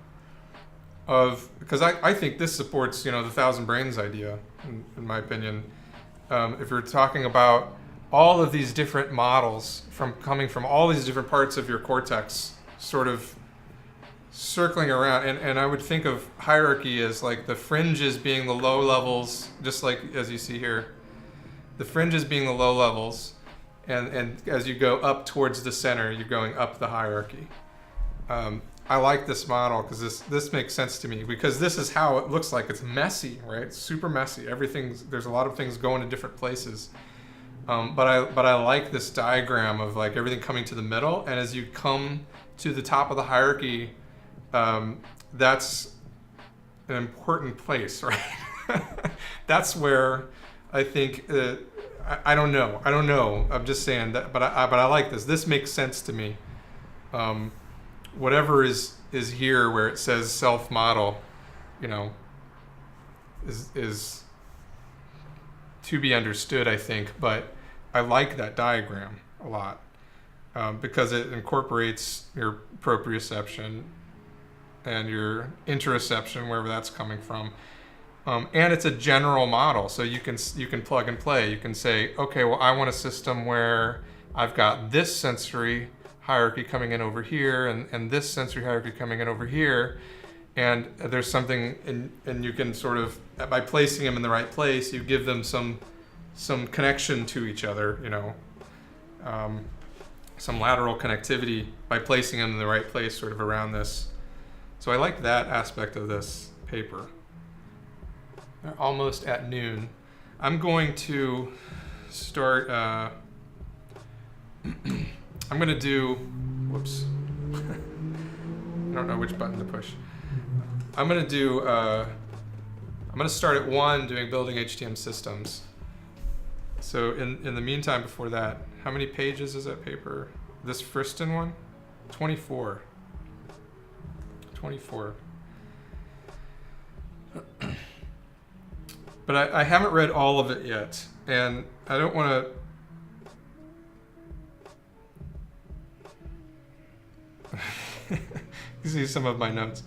of, because I think this supports, you know, the 1,000 brains idea, in my opinion. If you're talking about all of these different models coming from all these different parts of your cortex, sort of circling around, and I would think of hierarchy as like the fringes being the low levels, just like as you see here, the fringes being the low levels, and as you go up towards the center, you're going up the hierarchy. I like this model because this makes sense to me, because this is how it looks like. It's messy, right? It's super messy. There's a lot of things going to different places. But I like this diagram of like everything coming to the middle, and as you come to the top of the hierarchy, that's an important place, right? That's where I think I don't know. I'm just saying that, but I like this. This makes sense to me. Whatever is here where it says self-model, you know, is to be understood, I think. But I like that diagram a lot because it incorporates your proprioception and your interoception, wherever that's coming from. And it's a general model, so you can plug and play. You can say, okay, well, I want a system where I've got this sensory hierarchy coming in over here, and this sensory hierarchy coming in over here, and there's something, and you can sort of, by placing them in the right place, you give them some connection to each other, some lateral connectivity by placing them in the right place sort of around this. So I like that aspect of this paper. They're almost at noon. I'm going to start, I'm going to do, whoops. I don't know which button to push. I'm going to start at 1 doing building HTM systems. So in the meantime, before that, how many pages is that paper? This Friston one? 24. 24. But I haven't read all of it yet, and I don't want to... You see some of my notes.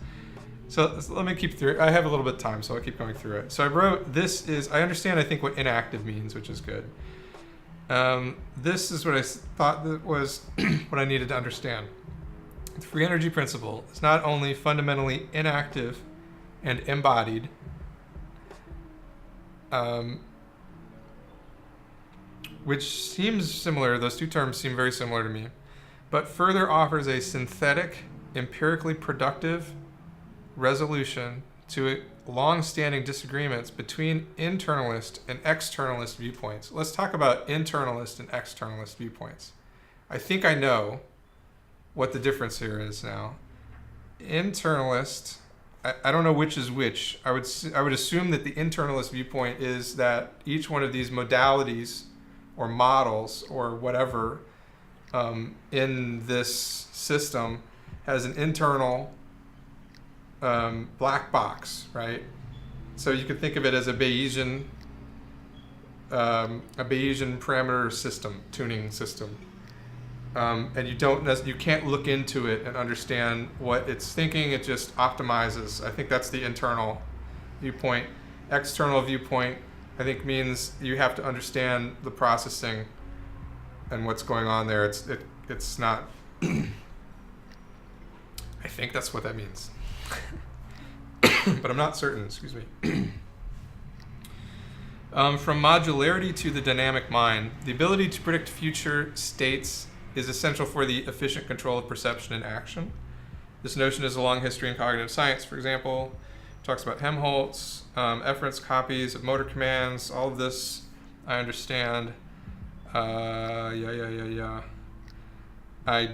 So let me keep through it. I have a little bit of time, so I'll keep going through it. So I wrote, I understand, I think, what inactive means, which is good. This is what I thought that was what I needed to understand. The free energy principle is not only fundamentally inactive and embodied, which seems similar, those two terms seem very similar to me, but further offers a synthetic, empirically productive resolution to long-standing disagreements between internalist and externalist viewpoints. Let's talk about internalist and externalist viewpoints. I think I know what the difference here is now. Internalist, I don't know which is which. I would assume that the internalist viewpoint is that each one of these modalities or models or whatever in this system has an internal black box, right? So you could think of it as a Bayesian parameter system, tuning system, and you can't look into it and understand what it's thinking. It just optimizes. I think that's the internal viewpoint. External viewpoint, I think, means you have to understand the processing and what's going on there. It's not. I think that's what that means. But I'm not certain, excuse me. From modularity to the dynamic mind, the ability to predict future states is essential for the efficient control of perception and action. This notion has a long history in cognitive science. For example, it talks about Helmholtz, efference copies of motor commands, all of this I understand. I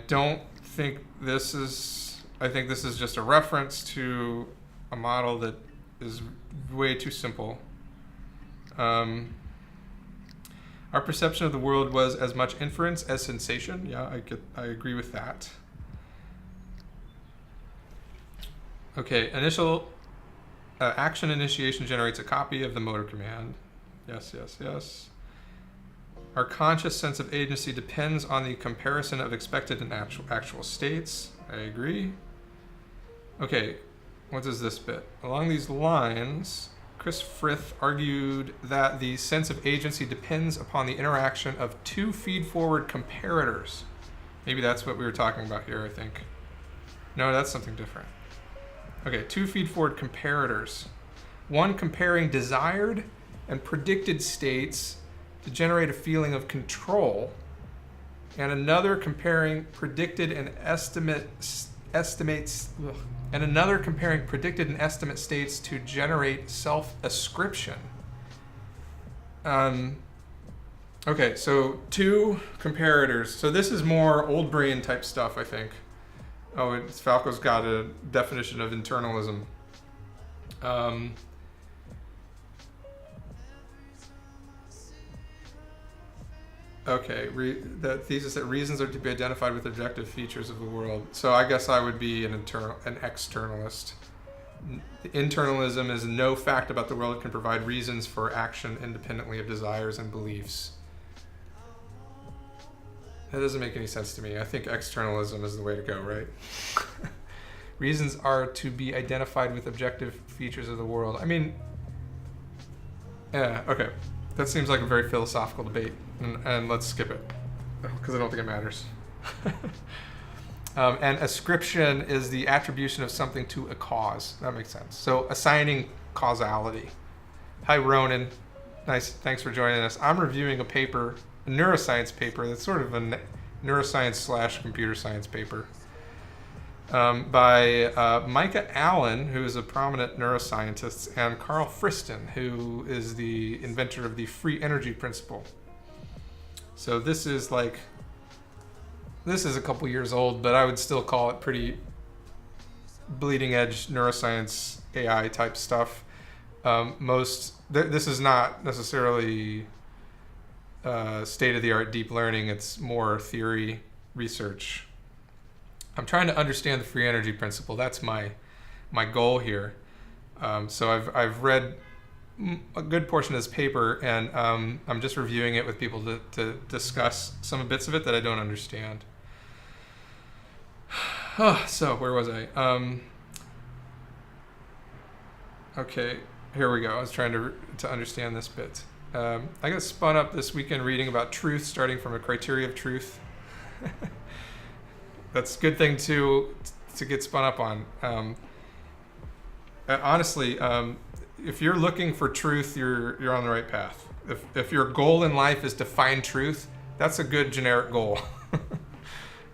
don't think this is, I think this is just a reference to a model that is way too simple. Our perception of the world was as much inference as sensation. Yeah, I agree with that. Okay, initial action initiation generates a copy of the motor command. Yes. Our conscious sense of agency depends on the comparison of expected and actual states. I agree. Okay, what is this bit? Along these lines, Chris Frith argued that the sense of agency depends upon the interaction of two feed-forward comparators. Maybe that's what we were talking about here, I think. No, that's something different. Okay, two feed-forward comparators. One comparing desired and predicted states to generate a feeling of control, and another comparing predicted and estimate states to generate self-ascription. Okay, so two comparators. So this is more old brain type stuff, I think. Oh, Falco's got a definition of internalism. Okay, the thesis that reasons are to be identified with objective features of the world. So I guess I would be an externalist. Internalism is no fact about the world can provide reasons for action independently of desires and beliefs. That doesn't make any sense to me. I think externalism is the way to go, right? Reasons are to be identified with objective features of the world. I mean, yeah, okay. That seems like a very philosophical debate, and let's skip it, because I don't think it matters. And ascription is the attribution of something to a cause. That makes sense. So assigning causality. Hi, Ronan. Nice. Thanks for joining us. I'm reviewing a paper, a neuroscience paper that's sort of a neuroscience / computer science paper by Micah Allen, who is a prominent neuroscientist, and Carl Friston, who is the inventor of the free energy principle. So this is a couple years old, but I would still call it pretty bleeding edge neuroscience AI type stuff. This is not necessarily state-of-the-art deep learning. It's more theory research. I'm trying to understand the free energy principle. That's my goal here. So I've read a good portion of this paper, and I'm just reviewing it with people to discuss some bits of it that I don't understand. So where was I? Okay, here we go. I was trying to understand this bit. I got spun up this weekend reading about truth, starting from a criteria of truth. That's a good thing to get spun up on. Honestly, if you're looking for truth, you're on the right path. If your goal in life is to find truth, that's a good generic goal.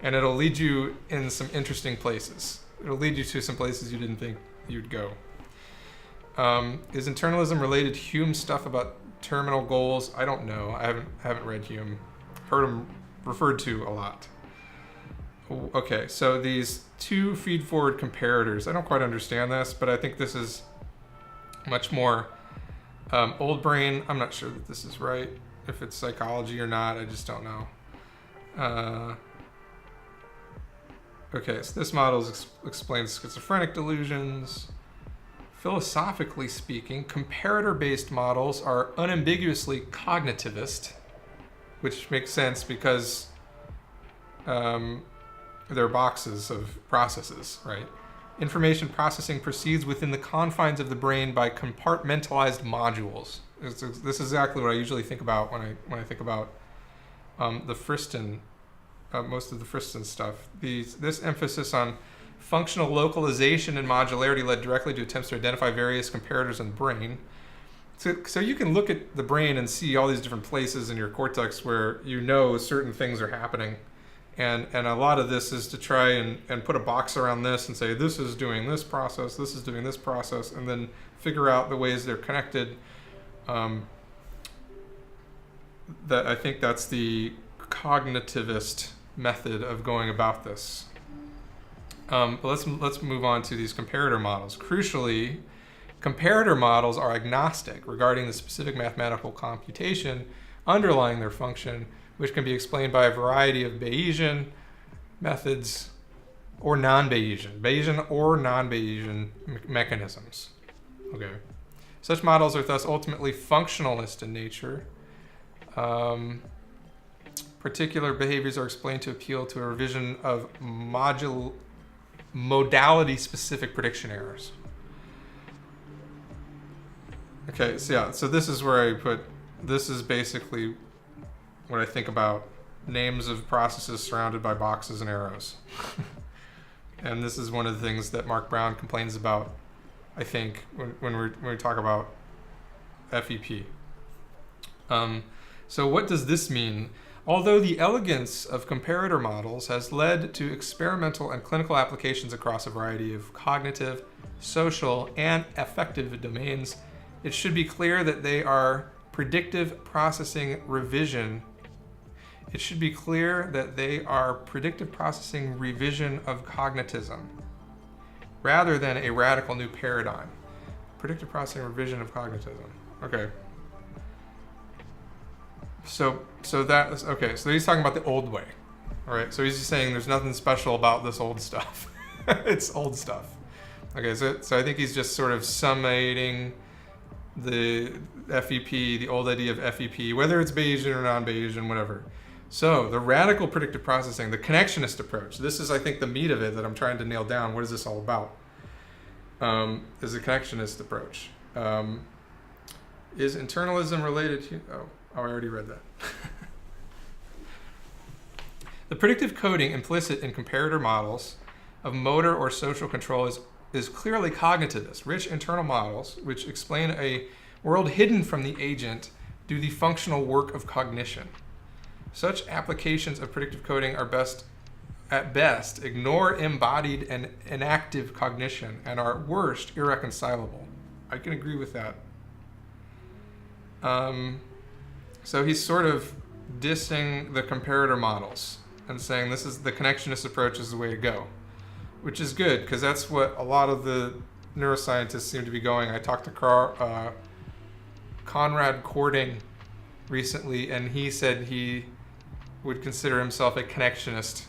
And it'll lead you in some interesting places. It'll lead you to some places you didn't think you'd go. Is internalism related to Hume's stuff about terminal goals? I don't know. I haven't read Hume. Heard him referred to a lot. Okay, so these two feed-forward comparators. I don't quite understand this, but I think this is much more old brain. I'm not sure that this is right. If it's psychology or not, I just don't know. Okay, so this model explains schizophrenic delusions. Philosophically speaking, comparator-based models are unambiguously cognitivist, which makes sense because they're boxes of processes, right? Information processing proceeds within the confines of the brain by compartmentalized modules. This is exactly what I usually think about when I think about the Friston, most of the Friston stuff. This emphasis on functional localization and modularity led directly to attempts to identify various comparators in the brain. So you can look at the brain and see all these different places in your cortex where you know certain things are happening. And a lot of this is to try and put a box around this and say, this is doing this process, this is doing this process, and then figure out the ways they're connected. That I think that's the cognitivist method of going about this. But let's move on to these comparator models. Crucially, comparator models are agnostic regarding the specific mathematical computation underlying their function, which can be explained by a variety of Bayesian methods or Bayesian or non-Bayesian mechanisms. Okay. Such models are thus ultimately functionalist in nature. Particular behaviors are explained to appeal to a revision of modality-specific prediction errors. Okay, so this is where I put, this is basically what I think about names of processes surrounded by boxes and arrows. And this is one of the things that Mark Brown complains about, I think, when we talk about FEP. So what does this mean? Although the elegance of comparator models has led to experimental and clinical applications across a variety of cognitive, social, and affective domains, it should be clear that they are predictive processing revision. It should be clear that they are predictive processing revision of cognitism, rather than a radical new paradigm. Predictive processing revision of cognitism. Okay. So that is, okay, so he's talking about the old way. All right, so he's just saying there's nothing special about this old stuff. It's old stuff. Okay, so I think he's just sort of summating the FEP, the old idea of FEP, whether it's Bayesian or non-Bayesian, whatever. So the radical predictive processing, the connectionist approach, this is, I think, the meat of it that I'm trying to nail down. What is this all about? Is the connectionist approach. Is internalism related to, oh, I already read that. The predictive coding implicit in comparator models of motor or social control is clearly cognitivist. Rich internal models, which explain a world hidden from the agent, do the functional work of cognition. Such applications of predictive coding are at best, ignore embodied and inactive cognition and are at worst irreconcilable. I can agree with that. So he's sort of dissing the comparator models and saying this is the connectionist approach is the way to go, which is good because that's what a lot of the neuroscientists seem to be going. I talked to Conrad Cording recently, and he said he would consider himself a connectionist.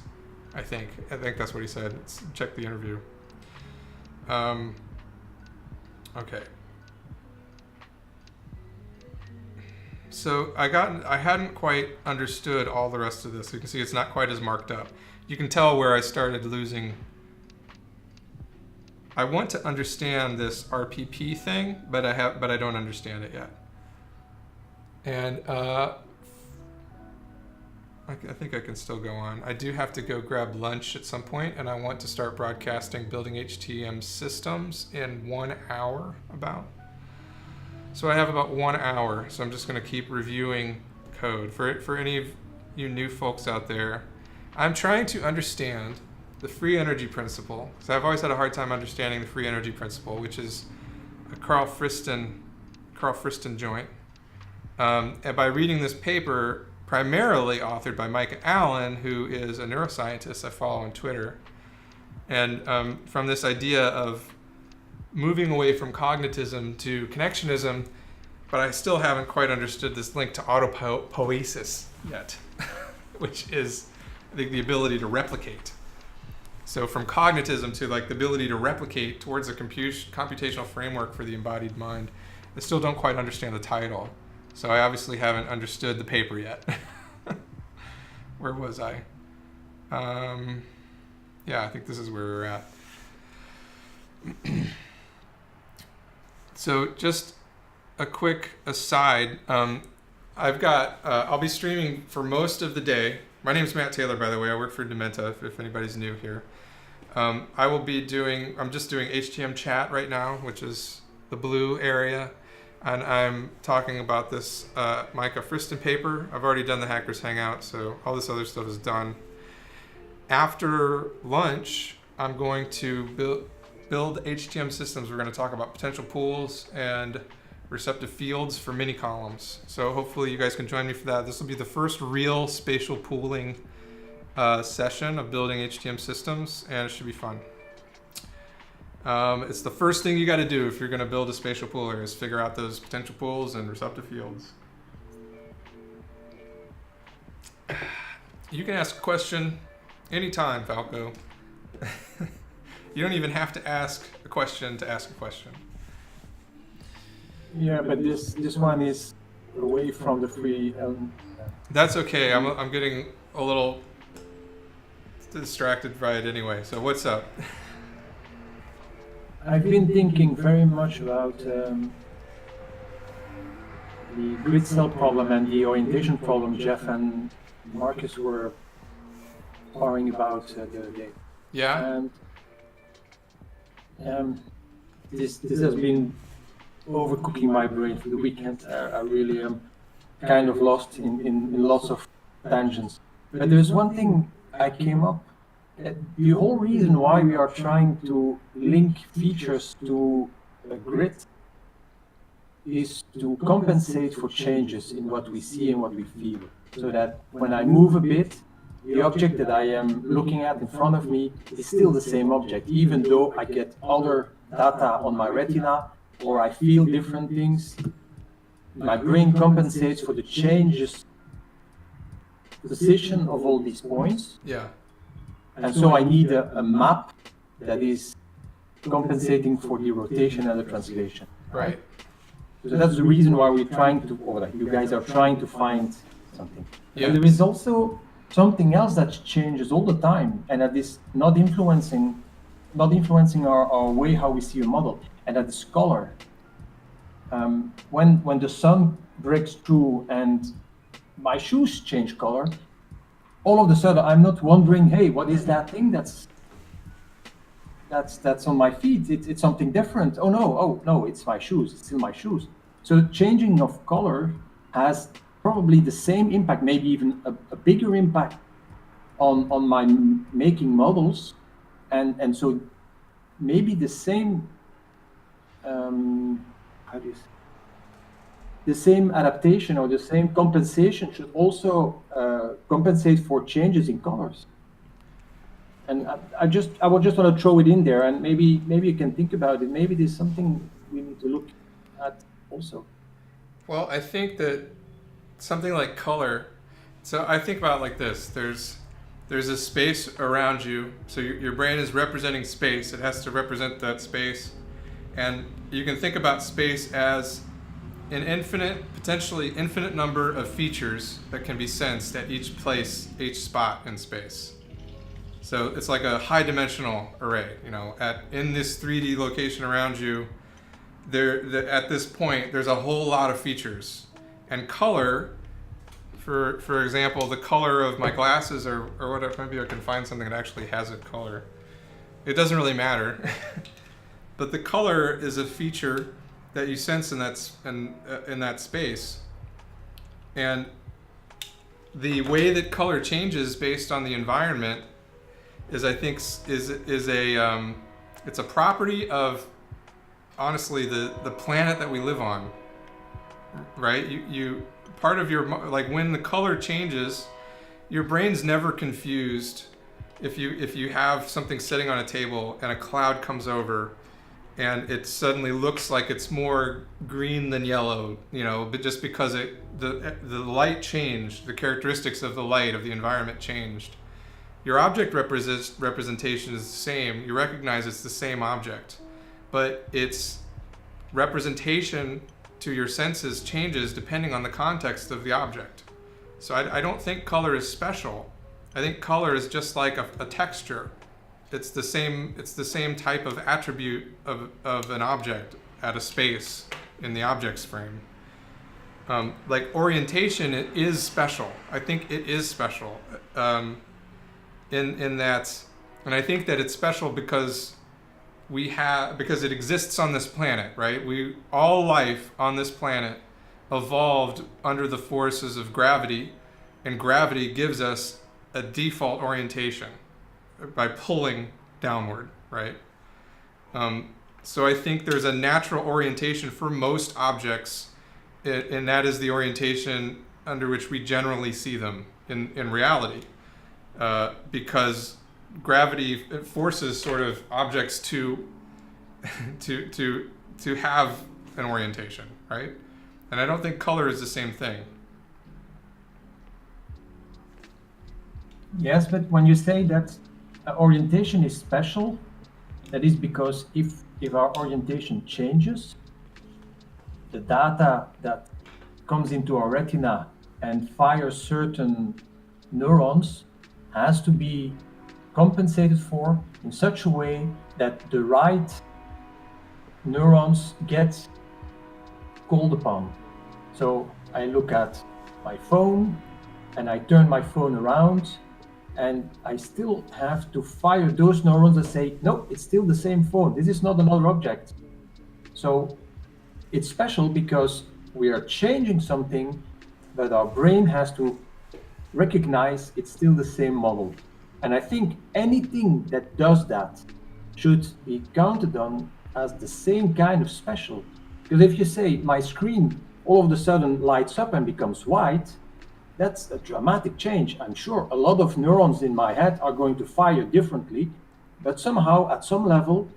I think that's what he said. Let's check the interview. Okay. So I hadn't quite understood all the rest of this. You can see it's not quite as marked up. You can tell where I started losing. I want to understand this RPP thing, but I don't understand it yet. And I think I can still go on. I do have to go grab lunch at some point, and I want to start broadcasting building HTM systems in 1 hour about. So I have about 1 hour, so I'm just going to keep reviewing code. For any of you new folks out there, I'm trying to understand the free energy principle, because I've always had a hard time understanding the free energy principle, which is a Carl Friston joint. And by reading this paper, primarily authored by Micah Allen, who is a neuroscientist I follow on Twitter, and from this idea of moving away from cognitism to connectionism, but I still haven't quite understood this link to autopoiesis yet, which is, I think, the ability to replicate. So from cognitism to like the ability to replicate towards a computational framework for the embodied mind, I still don't quite understand the title. So I obviously haven't understood the paper yet. Where was I? Yeah, I think this is where we're at. So just a quick aside. I'll be streaming for most of the day. My name is Matt Taylor, by the way. I work for Dementa, if anybody's new here. I'm just doing HTM Chat right now, which is the blue area. And I'm talking about this Micah Friston paper. I've already done the Hackers Hangout, so all this other stuff is done. After lunch, I'm going to build HTM systems. We're going to talk about potential pools and receptive fields for mini columns. So hopefully you guys can join me for that. This will be the first real spatial pooling session of building HTM systems, and it should be fun. It's the first thing you got to do if you're going to build a spatial pooler is figure out those potential pools and receptive fields. You can ask a question anytime, Falco. You don't even have to ask a question to ask a question. Yeah, but this one is away from the free. That's okay. I'm getting a little distracted by it anyway. So what's up? I've been thinking very much about the grid cell problem and the orientation problem Jeff and Marcus were worrying about the other day. Yeah. And this has been overcooking my brain for the weekend. I really am kind of lost in lots of tangents. But there's one thing I came up. The whole reason why we are trying to link features to a grid is to compensate for changes in what we see and what we feel. So that when I move a bit, the object that I am looking at in front of me is still the same object, even though I get other data on my retina or I feel different things. My brain compensates for the changes, position of all these points. Yeah. And so I need a map that is compensating for the rotation and the translation. Right. So that's the reason why we're trying to, or that you guys are trying to find something. Yeah. And there is also something else that changes all the time, and that is not influencing our way how we see a model, and that is color. When the sun breaks through and my shoes change color, all of a sudden I'm not wondering, hey, what is that thing that's on my feet? It's something different. Oh no, it's my shoes. It's still my shoes. So changing of color has probably the same impact, maybe even a bigger impact on my making models, and so maybe the same how do you say, the same adaptation or the same compensation should also compensate for changes in colors. And I would just want to throw it in there, and maybe you can think about it. Maybe there's something we need to look at also. Well, I think that something like color. So I think about it like this: there's a space around you. So your brain is representing space. It has to represent that space, and you can think about space as an potentially infinite number of features that can be sensed at each place, each spot in space. So it's like a high-dimensional array. In this 3D location around you, at this point, there's a whole lot of features. And color, for example, the color of my glasses or whatever, maybe I can find something that actually has a color. It doesn't really matter. But the color is a feature that you sense in that space. And the way that color changes based on the environment is, I think, it's a property of, honestly, the planet that we live on, right? You part of your, like, when the color changes, your brain's never confused. If you have something sitting on a table and a cloud comes over and it suddenly looks like it's more green than yellow, but just because the light changed, the characteristics of the light of the environment changed. Your object representation is the same. You recognize it's the same object, but its representation to your senses changes depending on the context of the object. So I don't think color is special. I think color is just like a texture. It's the same type of attribute of an object at a space in the object's frame. Like orientation, it is special. I think it is special. In that, and I think that it's special because because it exists on this planet, right? All life on this planet evolved under the forces of gravity, and gravity gives us a default orientation by pulling downward, right? So I think there's a natural orientation for most objects, and that is the orientation under which we generally see them in reality. Because gravity forces sort of objects to have an orientation, right? And I don't think color is the same thing. Yes, but when you say that orientation is special, that is because if our orientation changes, the data that comes into our retina and fires certain neurons has to be compensated for in such a way that the right neurons get called upon. So I look at my phone and I turn my phone around, and I still have to fire those neurons that say, no, it's still the same phone. This is not another object. So it's special because we are changing something, but our brain has to recognize it's still the same model. And I think anything that does that should be counted on as the same kind of special. Because if you say my screen all of a sudden lights up and becomes white, that's a dramatic change. I'm sure a lot of neurons in my head are going to fire differently, but somehow at some level,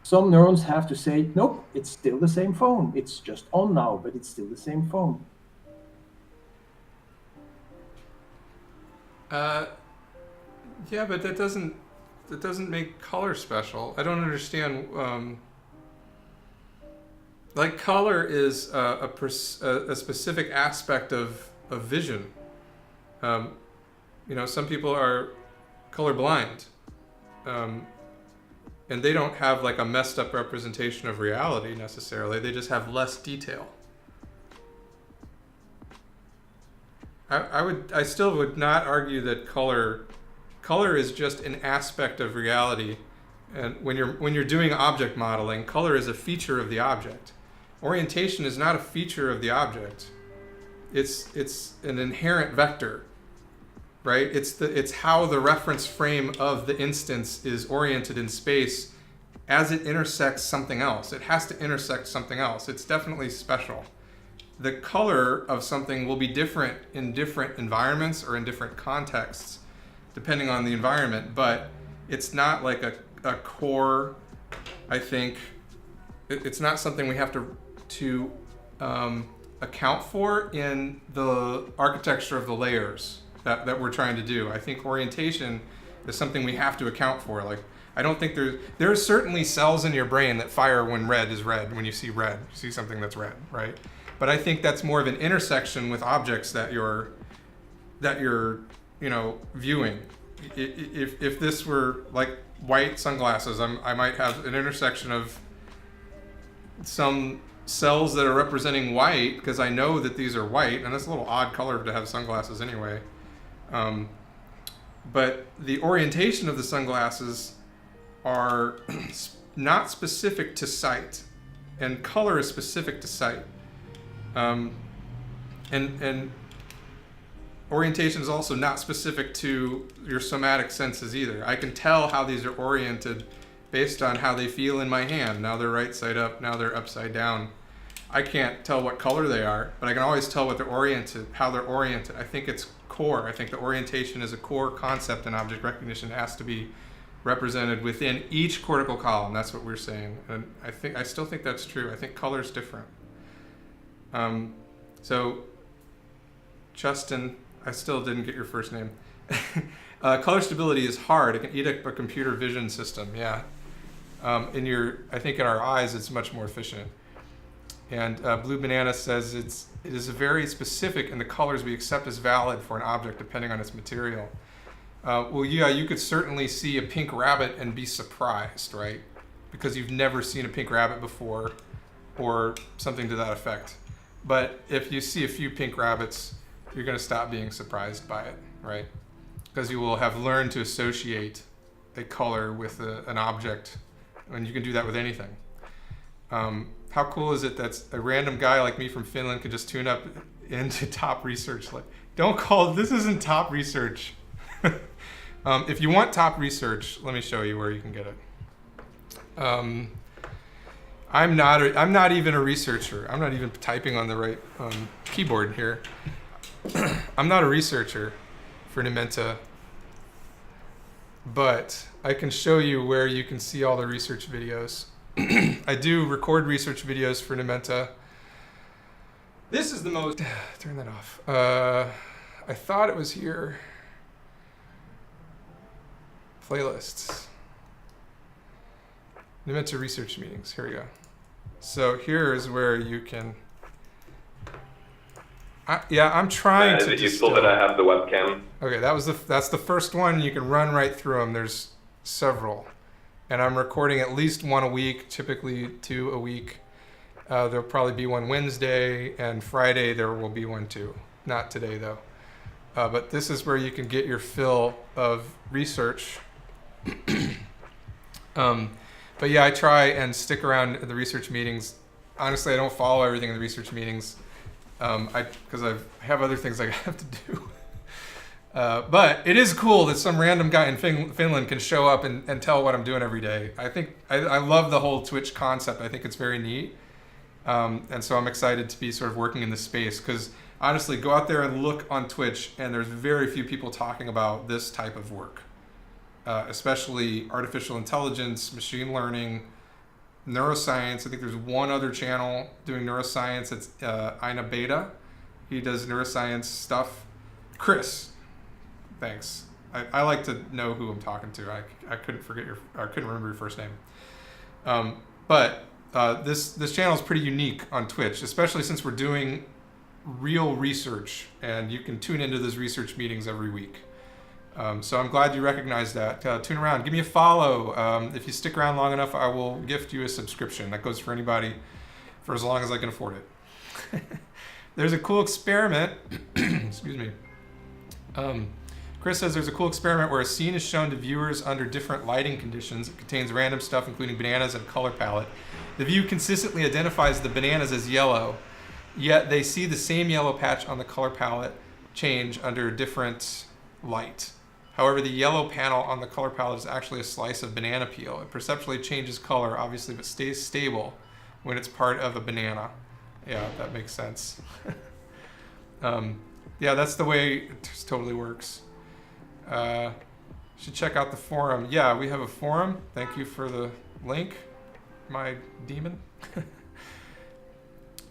some neurons have to say, nope, it's still the same phone. It's just on now, but it's still the same phone. Yeah, but that doesn't make color special. I don't understand. Like color is a specific aspect of vision. Some people are colorblind, and they don't have like a messed up representation of reality necessarily. They just have less detail. I still would not argue that color is just an aspect of reality. And when you're doing object modeling, color is a feature of the object. Orientation is not a feature of the object. It's an inherent vector, right? It's how the reference frame of the instance is oriented in space as it intersects something else. It has to intersect something else. It's definitely special. The color of something will be different in different environments or in different contexts, depending on the environment, but it's not like a core, I think. It's not something we have to account for in the architecture of the layers that we're trying to do. I think orientation is something we have to account for. Like, I don't think there are certainly cells in your brain that fire when red is red, when you see red, you see something that's red, right? But I think that's more of an intersection with objects that you're viewing. If this were like white sunglasses, I might have an intersection of some cells that are representing white because I know that these are white, and that's a little odd color to have sunglasses anyway. But the orientation of the sunglasses are not specific to sight, and color is specific to sight. And orientation is also not specific to your somatic senses either. I can tell how these are oriented based on how they feel in my hand. Now they're right side up, now they're upside down. I can't tell what color they are, but I can always tell what they're oriented, how they're oriented. I think it's core. I think the orientation is a core concept in object recognition. It has to be represented within each cortical column. That's what we're saying. And I still think that's true. I think color's different. So, Justin, I still didn't get your first name. Color stability is hard. It can eat up a computer vision system. Yeah. I think in our eyes, it's much more efficient. And Blue Banana says it is very specific in the colors we accept as valid for an object depending on its material. Well, yeah, you could certainly see a pink rabbit and be surprised, right? Because you've never seen a pink rabbit before or something to that effect. But if you see a few pink rabbits, you're going to stop being surprised by it, right? Because you will have learned to associate a color with an object, and you can do that with anything. How cool is it that a random guy like me from Finland could just tune up into top research? Like, this isn't top research. If you want top research, let me show you where you can get it. I'm not even a researcher. I'm not even typing on the right keyboard here. I'm not a researcher for Numenta, but I can show you where you can see all the research videos. I do record research videos for Numenta. This is the most... Turn that off. I thought it was here. Playlists. Numenta research meetings. Here we go. So here's where you can... I'm trying to... Is it useful that I have the webcam? Okay, that's the first one. You can run right through them. There's several. And I'm recording at least one a week, typically 2 a week. There'll probably be one Wednesday, and Friday there will be one too. Not today though. But this is where you can get your fill of research. But yeah, I try and stick around at the research meetings. Honestly, I don't follow everything in the research meetings because I have other things I have to do. But it is cool that some random guy in Finland can show up and tell what I'm doing every day. I think I love the whole Twitch concept. I think it's very neat. And so I'm excited to be sort of working in this space because honestly, go out there and look on Twitch and there's very few people talking about this type of work, especially artificial intelligence, machine learning, neuroscience. I think there's one other channel doing neuroscience. It's Ina Beta. He does neuroscience stuff. Chris. Thanks. I like to know who I'm talking to. I couldn't remember your first name. But this channel is pretty unique on Twitch, especially since we're doing real research, and you can tune into those research meetings every week. So I'm glad you recognize that. Tune around. Give me a follow. If you stick around long enough, I will gift you a subscription. That goes for anybody for as long as I can afford it. There's a cool experiment. Excuse me. Chris says there's a cool experiment where a scene is shown to viewers under different lighting conditions. It contains random stuff, including bananas and color palette. The view consistently identifies the bananas as yellow, yet they see the same yellow patch on the color palette change under different light. However, the yellow panel on the color palette is actually a slice of banana peel. It perceptually changes color, obviously, but stays stable when it's part of a banana. Yeah, that makes sense. Yeah, that's the way it just totally works. Should check out the forum. Yeah, we have a forum. Thank you for the link, my demon.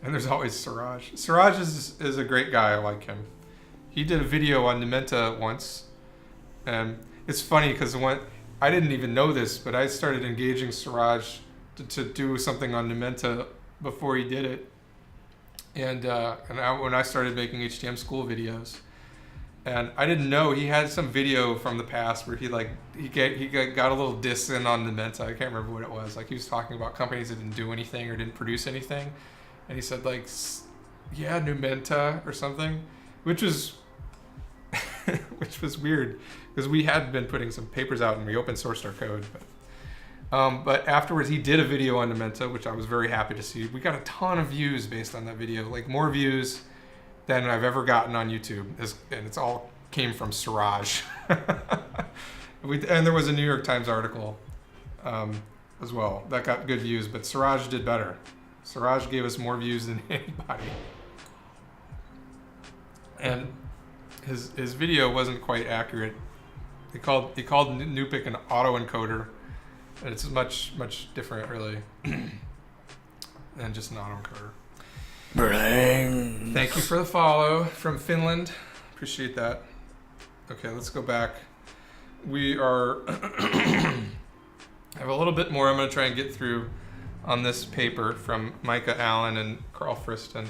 And there's always Suraj. Suraj is a great guy. I like him. He did a video on Numenta once. And it's funny because I didn't even know this, but I started engaging Suraj to do something on Numenta before he did it. And when I started making HTM school videos, and I didn't know he had some video from the past where he got a little diss in on Numenta. I can't remember what it was. Like he was talking about companies that didn't do anything or didn't produce anything, and he said like, yeah, Numenta or something, which was which was weird because we had been putting some papers out and we open sourced our code. But afterwards, he did a video on Numenta, which I was very happy to see. We got a ton of views based on that video, like more views than I've ever gotten on YouTube. And it's all came from Suraj. And there was a New York Times article as well that got good views, but Suraj did better. Suraj gave us more views than anybody. And his video wasn't quite accurate. He called Nupic an autoencoder. And it's much different, really, than just an autoencoder. Brain. Thank you for the follow from Finland. Appreciate that. Okay, let's go back. We are I have a little bit more I'm going to try and get through on this paper from Micah Allen and Carl Friston.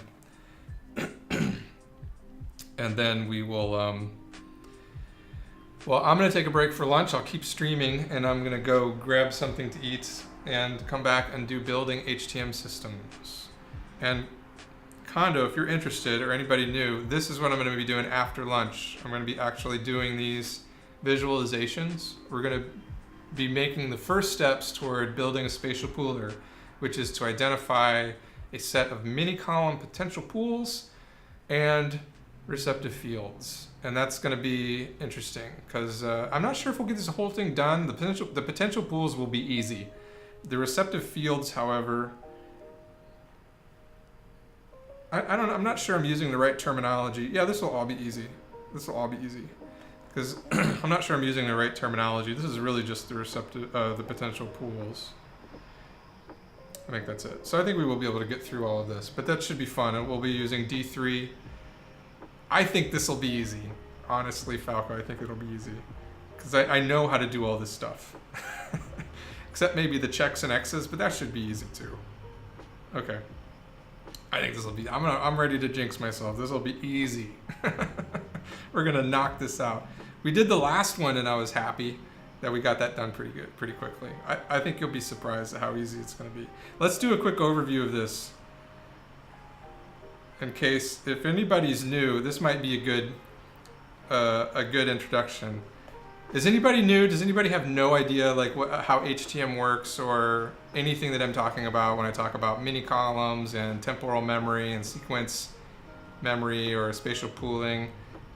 And then we will well, I'm going to take a break for lunch. I'll keep streaming, and I'm going to go grab something to eat and come back and do building HTM systems. And Kondo, if you're interested, or anybody new, this is what I'm going to be doing after lunch. I'm going to be actually doing these visualizations. We're going to be making the first steps toward building a spatial pooler, which is to identify a set of mini-column potential pools and receptive fields. And that's going to be interesting because I'm not sure if we'll get this whole thing done. The potential pools will be easy. The receptive fields, however, I don't know. I'm not sure I'm using the right terminology. Yeah, this will all be easy. This will all be easy because I'm not sure I'm using the right terminology. This is really just the the potential pools. I think that's it. So I think we will be able to get through all of this, but that should be fun. And we'll be using D3. I think this will be easy. Honestly, Falco, I think it'll be easy. Because I know how to do all this stuff. Except maybe the checks and X's, but that should be easy too. Okay. I think this will be, I'm ready to jinx myself. This will be easy. We're gonna knock this out. We did the last one and I was happy that we got that done pretty quickly. I think you'll be surprised at how easy it's gonna be. Let's do a quick overview of this. In case, if anybody's new, this might be a good introduction. Is anybody new? Does anybody have no idea like how HTM works or anything that I'm talking about when I talk about mini columns and temporal memory and sequence memory or spatial pooling,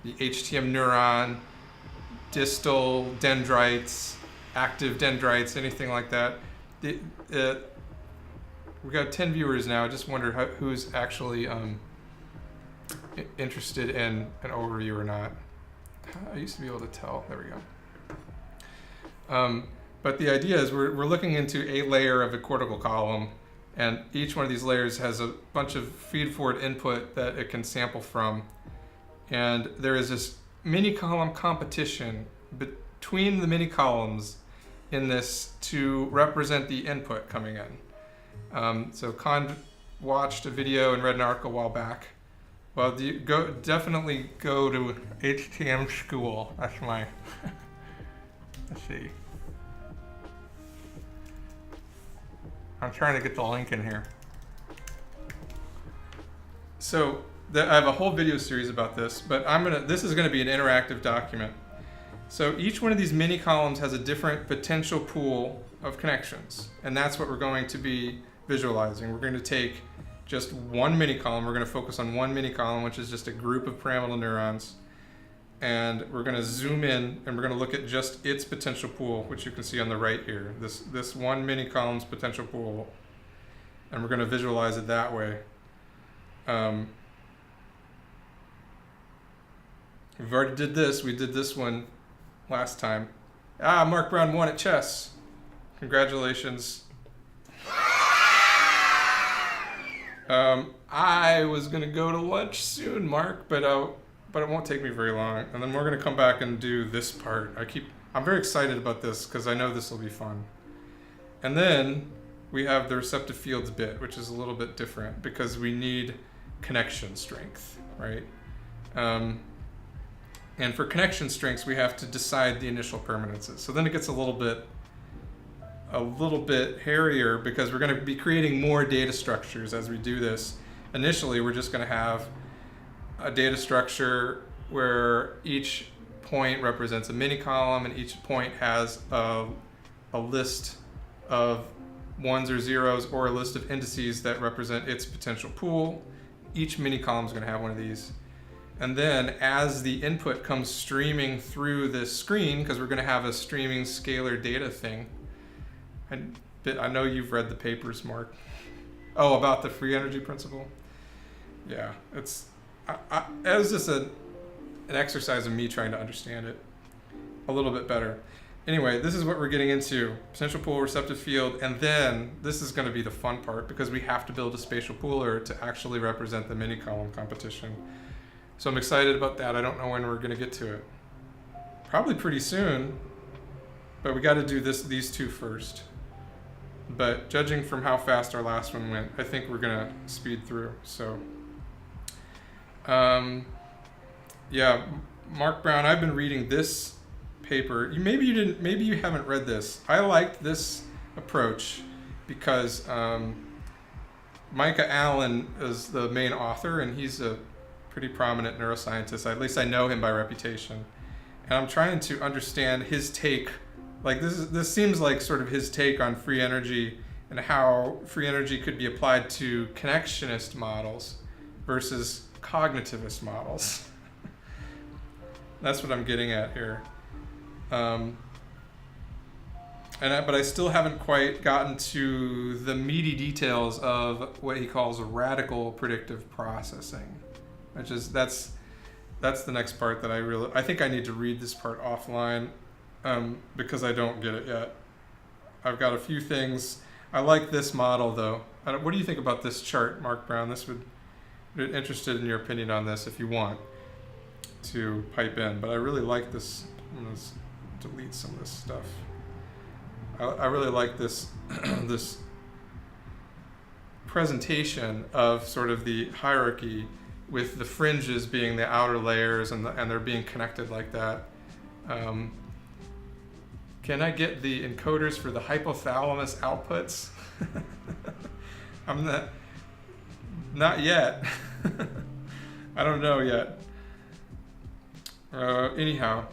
the HTM neuron, distal dendrites, active dendrites, anything like that? We got 10 viewers now. I just wonder who's actually interested in an overview or not. I used to be able to tell. There we go. But the idea is we're looking into a layer of a cortical column, and each one of these layers has a bunch of feed-forward input that it can sample from. And there is this mini-column competition between the mini-columns in this to represent the input coming in. So Con watched a video and read an article a while back. Well, definitely go to HTM School. That's my, let's see. I'm trying to get the link in here. So I have a whole video series about this, but this is gonna be an interactive document. So each one of these mini columns has a different potential pool of connections, and that's what we're going to be visualizing. We're going to take just one mini column. We're going to focus on one mini column, which is just a group of pyramidal neurons, and we're going to zoom in and we're going to look at just its potential pool, which you can see on the right here. This one mini column's potential pool, and we're going to visualize it that way. We've already did this. We did this one last time. Mark Brown won at chess. Congratulations. I was gonna go to lunch soon, Mark, but it won't take me very long. And then we're gonna come back and do this part. I'm very excited about this because I know this will be fun. And then we have the receptive fields bit, which is a little bit different because we need connection strength, right? And for connection strengths, we have to decide the initial permanences. So then it gets a little bit hairier because we're going to be creating more data structures as we do this. Initially, we're just going to have a data structure where each point represents a mini column and each point has a list of ones or zeros or a list of indices that represent its potential pool. Each mini column is going to have one of these. And then as the input comes streaming through this screen, because we're going to have a streaming scalar data thing. I know you've read the papers, Mark. Oh, about the free energy principle? Yeah, it was just an exercise of me trying to understand it a little bit better. Anyway, this is what we're getting into. Potential pool, receptive field, and then this is going to be the fun part because we have to build a spatial pooler to actually represent the mini column competition. So I'm excited about that. I don't know when we're going to get to it. Probably pretty soon, but we got to do these two first. But judging from how fast our last one went, I think we're going to speed through. So, yeah, Mark Brown, I've been reading this paper. Maybe you haven't read this. I liked this approach because Micah Allen is the main author, and he's a pretty prominent neuroscientist. At least I know him by reputation. And I'm trying to understand his take. Like this seems like sort of his take on free energy and how free energy could be applied to connectionist models versus cognitivist models. That's what I'm getting at here. But I still haven't quite gotten to the meaty details of what he calls radical predictive processing. That's the next part that I think I need to read this part offline because I don't get it yet. I've got a few things. I like this model though. What do you think about this chart, Mark Brown? This would be interested in your opinion on this if you want to pipe in. But I really like this. I'm going to delete some of this stuff. I really like this this presentation of sort of the hierarchy, with the fringes being the outer layers and they're being connected like that. Can I get the encoders for the hypothalamus outputs? I'm not yet. I don't know yet. Anyhow,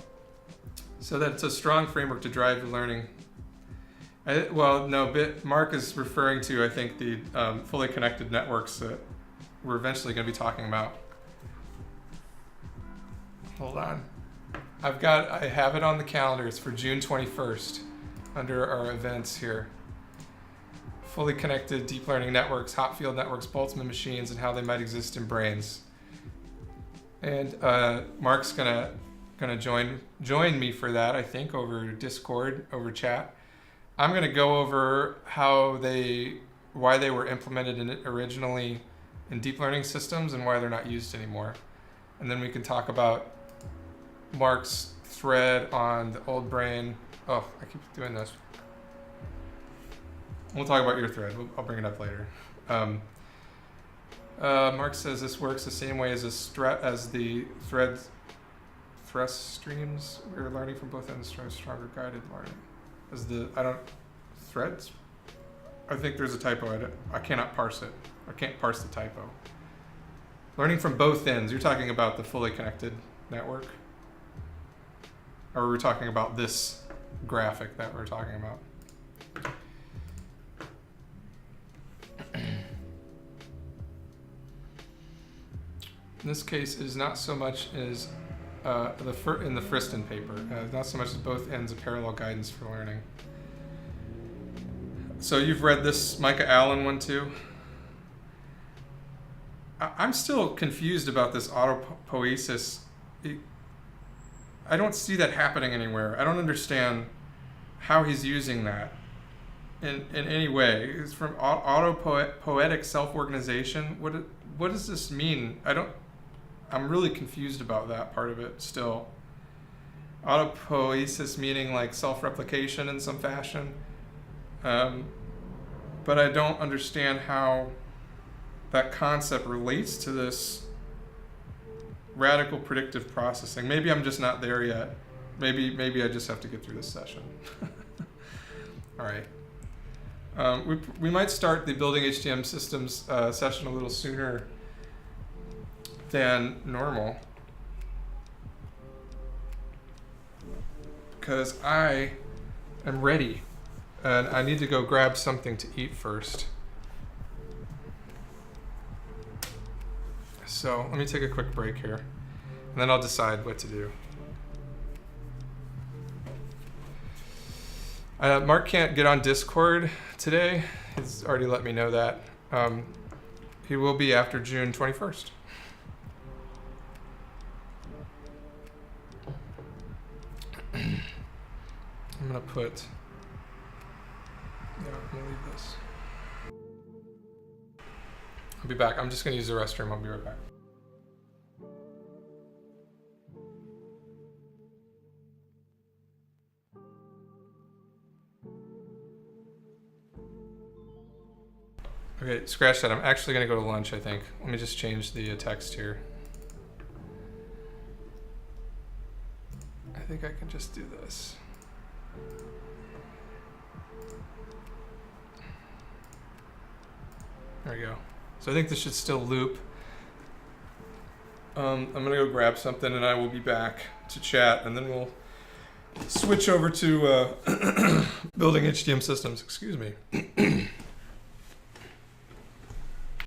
so that's a strong framework to drive learning. Mark is referring to, I think, the fully connected networks that we're eventually going to be talking about. Hold on. I have it on the calendar. It's for June 21st under our events here. Fully connected deep learning networks, hot field networks, Boltzmann machines, and how they might exist in brains. And Mark's gonna join me for that, I think, over Discord, over chat. I'm gonna go over why they were implemented originally in deep learning systems and why they're not used anymore. And then we can talk about Mark's thread on the old brain. Oh, I keep doing this. We'll talk about your thread. I'll bring it up later. Mark says this works the same way as the thread thrust streams. We're learning from both ends, stronger guided learning. Threads? I think there's a typo. I cannot parse it. I can't parse the typo. Learning from both ends. You're talking about the fully connected network? Or we're talking about this graphic that we're talking about? In this case, it is not so much as in the Friston paper, not so much as both ends of parallel guidance for learning. So you've read this Micah Allen one too? I'm still confused about this autopoiesis. I don't see that happening anywhere. I don't understand how he's using that in any way. It's from autopoietic self-organization. What does this mean? I'm really confused about that part of it still. Autopoiesis meaning like self-replication in some fashion. But I don't understand how that concept relates to this radical predictive processing. Maybe I'm just not there yet. Maybe I just have to get through this session. All right. We might start the Building HTM Systems session a little sooner than normal, because I am ready and I need to go grab something to eat first. So let me take a quick break here, and then I'll decide what to do. Mark can't get on Discord today. He's already let me know that. He will be after June 21st. I'm gonna leave this. I'll be back. I'm just gonna use the restroom. I'll be right back. Okay, scratch that. I'm actually gonna go to lunch, I think. Let me just change the text here. I think I can just do this. There we go. So I think this should still loop. I'm gonna go grab something and I will be back to chat, and then we'll switch over to building HTM systems. Excuse me.